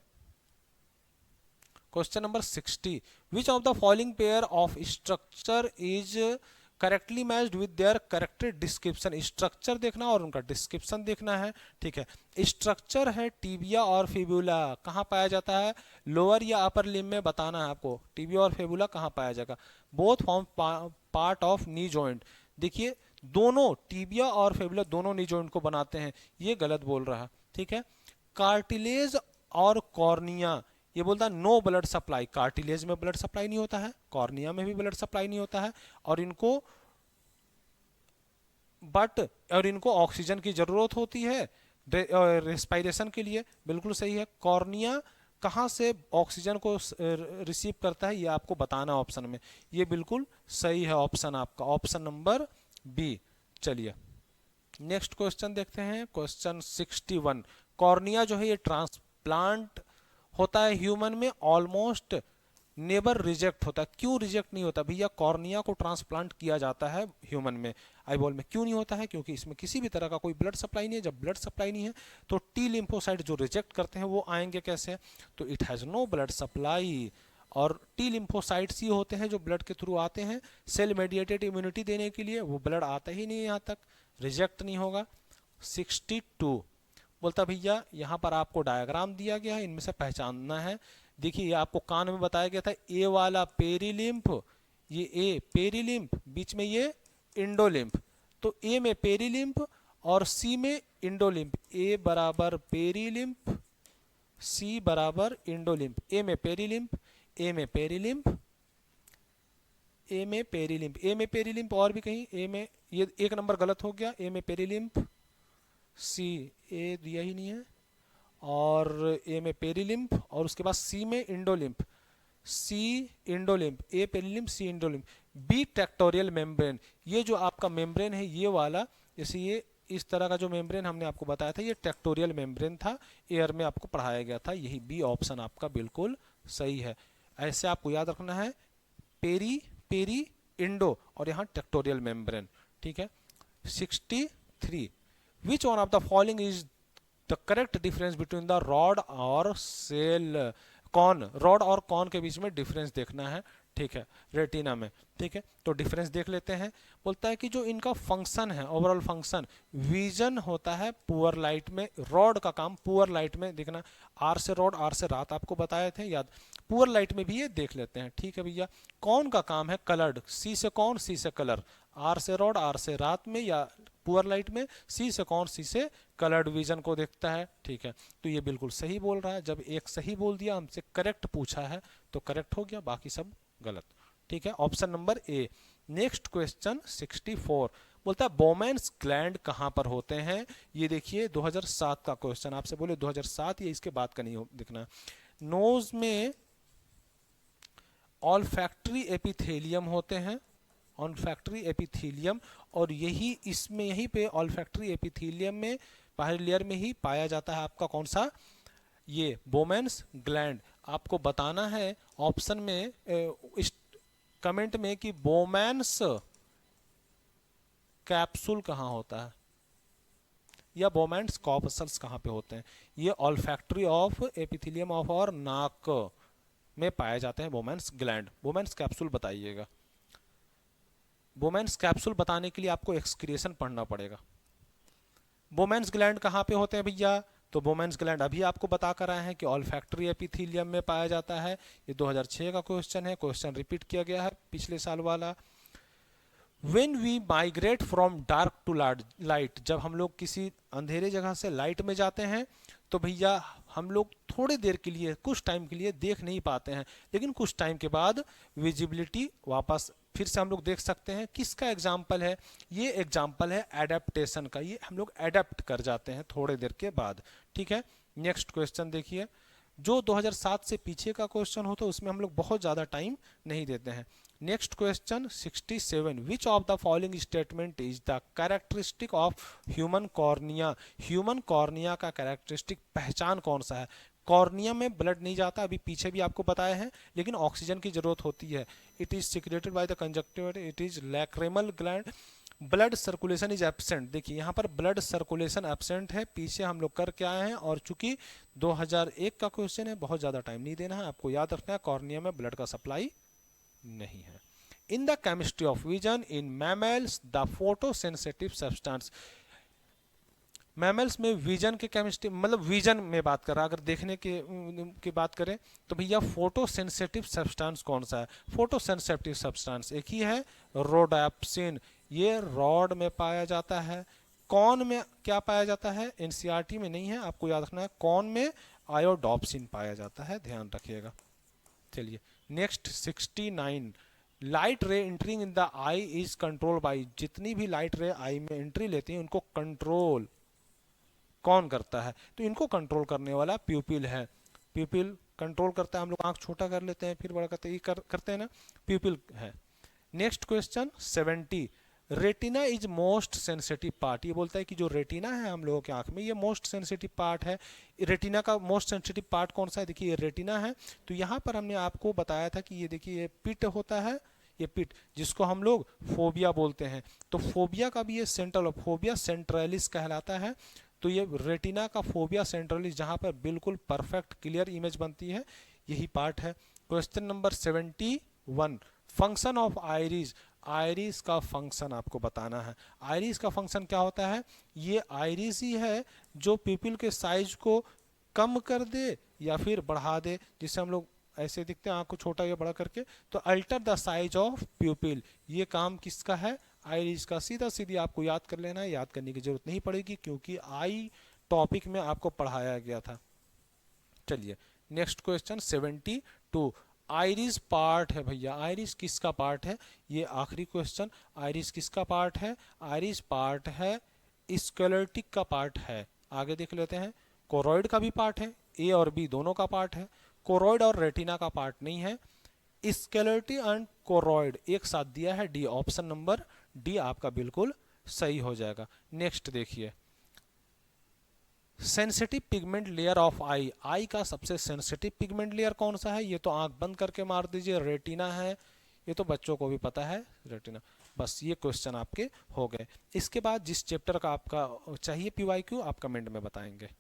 Question number 60, which of the following pair of structure is correctly matched with their corrected description. Structure देखना और उनका डिस्क्रिप्शन देखना है, ठीक है। स्ट्रक्चर है टिबिया और फिबुला, कहाँ पाया जाता है? लोअर या अपर लिम्ब में बताना है आपको। टिबिया और फिबुला कहाँ पाया जाएगा? Both form part of knee joint. देखिए दोनों टिबिया और फिबुला दोनों नी जॉइंट को बनाते हैं, ये गलत बोल रहा है, ठीक है। कार्टिलेज और कॉर्निया ये बोलता है नो ब्लड सप्लाई। कार्टिलेज में ब्लड सप्लाई नहीं होता है, कॉर्निया में भी ब्लड सप्लाई नहीं होता है, और इनको ऑक्सीजन की जरूरत होती है रेस्पिरेशन के लिए। बिल्कुल सही है। कॉर्निया कहाँ से ऑक्सीजन को रिसीव करता है ये आपको बताना ऑप्शन में, ये बिल्कुल सही है ऑप्शन आपका, ऑप्शन नंबर बी। चलिए नेक्स्ट क्वेश्चन देखते हैं। क्वेश्चन 61, कॉर्निया जो है ये ट्रांसप्लांट होता है ह्यूमन में, ऑलमोस्ट नेबर रिजेक्ट होता है। क्यों रिजेक्ट नहीं होता भैया? कॉर्निया को ट्रांसप्लांट किया जाता है ह्यूमन में, आईबॉल में क्यों नहीं होता है? क्योंकि इसमें किसी भी तरह का कोई ब्लड सप्लाई नहीं है। जब ब्लड सप्लाई नहीं है तो टी लिम्फोसाइट जो रिजेक्ट करते हैं वो आएंगे कैसे? तो it has no blood supply. और टी लिम्फोसाइट्स ही होते हैं जो ब्लड के थ्रू आते हैं सेल मेडिएटेड इम्यूनिटी देने के लिए, वो ब्लड आता ही नहीं यहाँ तक, रिजेक्ट नहीं होगा। 62 बोलता भैया यहाँ पर आपको डायग्राम दिया गया है, इनमें से पहचानना है। देखिए ये आपको कान में बताया गया था, ए वाला पेरीलिम्फ, ये ए पेरीलिम्फ, बीच में ये इंडोलिम्फ। तो ए में पेरीलिम्फ और सी में इंडोलिम्फ। ए बराबर पेरीलिम्फ, सी बराबर इंडोलिम्फ। ए में पेरीलिम्फ, ए में पेरीलिम्फ, ए में पेरीलिम्फ, ए में पेरीलिम्फ और भी कहीं ए में, ये एक नंबर गलत हो गया। ए में पेरीलिम्फ, सी ए दिया ही नहीं है, और ए में पेरीलिम्फ और उसके बाद सी में इंडोलिम्फ, सी इंडोलिम्फ, ए पेरीलिम्फ सी इंडोलिम्फ। बी टेक्टोरियल मेम्ब्रेन, ये जो आपका मेम्ब्रेन है ये वाला, जैसे ये इस तरह का जो मेम्ब्रेन हमने आपको बताया था ये टेक्टोरियल मेम्ब्रेन था, एयर में आपको पढ़ाया गया था। यही बी ऑप्शन आपका बिल्कुल सही है। ऐसे आपको याद रखना है, पेरी पेरी इंडो और यहाँ टेक्टोरियल मेम्ब्रेन, ठीक है। 63, विच one of the following is the correct difference between the rod और सेल कॉन। रॉड और कॉन के बीच में डिफरेंस देखना है, ठीक है, रेटिना में, ठीक है। तो डिफरेंस देख लेते हैं। बोलता है कि जो इनका फंक्शन है, ओवरऑल फंक्शन, विजन होता है पुअर लाइट में। रॉड का काम पुअर लाइट में देखना, आर से रॉड आर से रात आपको बताए थे याद, पुअर लाइट में भी ये देख लेते हैं, ठीक है भैया। कौन का काम है कलर्ड, सी से कौन सी से कलर, आर से रॉड आर से रात में या पुअर लाइट में, सी से कौन सी से कलर्ड विजन को देखता है, ठीक है। तो ये बिल्कुल सही बोल रहा है। जब एक सही बोल दिया, हमसे करेक्ट पूछा है तो करेक्ट हो गया, बाकी सब गलत, ठीक है। Option number A. Next question 64 बोलता है बोमेन्स ग्लैंड कहाँ पर होते हैं? ये देखिए 2007 का क्वेश्चन, आपसे बोले 2007 या इसके बाद का नहीं दिखना। नोज में ऑल्फैक्टरी एपिथेलियम होते हैं, ऑल्फैक्टरी एपिथेलियम, और यही इसमें यहीं पे ऑल्फैक्टरी एपिथेलियम में बाहरी लेयर में ही पाया जाता है आपका कौन सा? ये बोमेन्स ग्लैंड। आपको बताना है ऑप्शन में, इस कमेंट में कि बोमेन्स कैप्सूल कहाँ होता है या बोमेन्स कॉर्पसल्स कहाँ पे होते हैं। ये ऑल्फैक्टरी ऑफ एपिथेलियम ऑफ और नाक में पाए जाते हैं बोमेन्स ग्लैंड। बोमेन्स कैप्सूल बताइएगा। बोमेन्स कैप्सूल बताने के लिए आपको एक्सक्रिएशन पढ़ना पड़ेगा। बोमेन्स ग्लैंड कहाँ पे होते हैं भैया? तो बोमेन्स ग्लैंड अभी आपको बता कर आए हैं कि ऑल्फैक्टरी एपिथेलियम में पाया जाता है। ये 2006 का क्वेश्चन है, क्वेश्चन रिपीट किया गया है पिछले साल वाला। When we migrate from dark to light, जब हम लोग किसी अंधेरे जगह से लाइट में जाते हैं तो भैया हम लोग थोड़ी देर के लिए, कुछ टाइम के लिए देख नहीं पाते हैं, लेकिन कुछ टाइम के बाद विजिबिलिटी वापस फिर से हम लोग देख सकते हैं। किसका एग्जाम्पल है? ये एग्जाम्पल है एडेप्टेशन का। ये हम लोग एडेप्ट कर जाते हैं थोड़े देर के बाद। ठीक है, नेक्स्ट क्वेश्चन देखिए। जो 2007 से पीछे का क्वेश्चन हो तो उसमें हम लोग बहुत ज़्यादा टाइम नहीं देते हैं। Next question 67, which of the following statement is the characteristic of human cornea? Human cornea का कैरेक्टरिस्टिक पहचान कौन सा है? कॉर्निया में ब्लड नहीं जाता, अभी पीछे भी आपको बताया है, लेकिन ऑक्सीजन की जरूरत होती है। It is secreted by the conjunctiva, it is lacrimal gland. Blood circulation is absent. देखिए यहाँ पर ब्लड सर्कुलेशन एब्सेंट है, पीछे हम लोग करके आए हैं, और चूंकि 2001 का क्वेश्चन है, बहुत ज़्यादा टाइम नहीं देना है, आपको याद रखना है कॉर्निया में ब्लड का सप्लाई नहीं है। In the chemistry of vision in mammals the photosensitive substance. Mammals में विजन के केमिस्ट्री, मतलब विजन में बात कर रहा, अगर देखने की बात करें तो भैया फोटोसेंसिटिव सब्सटेंस कौन सा है? फोटोसेंसिटिव सब्सटेंस एक ही है, रोडाप्सिन। ये रॉड में पाया जाता है। कौन में क्या पाया जाता है? एनसीईआरटी में नहीं है, आपको याद रखना है। कौन में आयोडोप्सिन पाया जाता है, ध्यान रखिएगा। चलिए नेक्स्ट 69, लाइट रे entering in the I is control by. जितनी भी लाइट रे आई में एंट्री लेती हैं उनको कंट्रोल कौन करता है? तो इनको कंट्रोल करने वाला प्यूपिल है। प्यूपिल कंट्रोल करता है। हम लोग आंख छोटा कर लेते हैं फिर बड़ा करते हैं, करते हैं ना, प्यूपिल है। Next question 70, retina is most sensitive part. ये बोलता है कि जो रेटिना है हम लोगों के आंख में, ये मोस्ट सेंसिटिव पार्ट है। रेटिना का मोस्ट सेंसिटिव पार्ट कौन सा है? देखिए ये रेटिना है। तो यहाँ पर हमने आपको बताया था कि ये देखिए ये पिट होता है, ये पिट जिसको हम लोग फोबिया बोलते हैं। तो फोबिया का भी ये सेंट्रल, फोबिया सेंट्रलिस कहलाता है। तो ये रेटिना का फोबिया सेंट्रलिस, जहाँ पर बिल्कुल परफेक्ट क्लियर इमेज बनती है, यही पार्ट है। Question number 71, function of iris. Iris का फंक्शन आपको बताना है। आइरिस का फंक्शन क्या होता है? ये आइरिस ही है जो प्यूपिल के साइज को कम कर दे या फिर बढ़ा दे, जिससे हम लोग ऐसे दिखते हैं आँख को छोटा या बड़ा करके। तो अल्टर द साइज ऑफ प्यूपिल, ये काम किसका है? आइरिस का। सीधा सीधी आपको याद कर लेना है, याद करने की जरूरत नहीं पड़ेगी क्योंकि आई टॉपिक में आपको पढ़ाया गया था। चलिए नेक्स्ट क्वेश्चन 72, आइरिस पार्ट है भैया। आइरिस किसका पार्ट है? ये आखिरी क्वेश्चन। आइरिस किसका पार्ट है? आइरिस पार्ट है स्क्लेरोटिक का पार्ट है। आगे देख लेते हैं। कोरोइड का भी पार्ट है, ए और बी दोनों का पार्ट है। कोरोइड और रेटिना का पार्ट नहीं है। स्क्लेरोटिक एंड कोरोइड एक साथ दिया है, डी ऑप्शन नंबर डी आपका बिल्कुल सही हो जाएगा। नेक्स्ट देखिए, सेंसिटिव पिगमेंट लेयर ऑफ आई। आई का सबसे सेंसिटिव पिगमेंट लेयर कौन सा है? ये तो आंख बंद करके मार दीजिए, रेटिना है। ये तो बच्चों को भी पता है, रेटिना। बस ये क्वेश्चन आपके हो गए। इसके बाद जिस चैप्टर का आपका चाहिए पीवाईक्यू आप कमेंट में बताएंगे।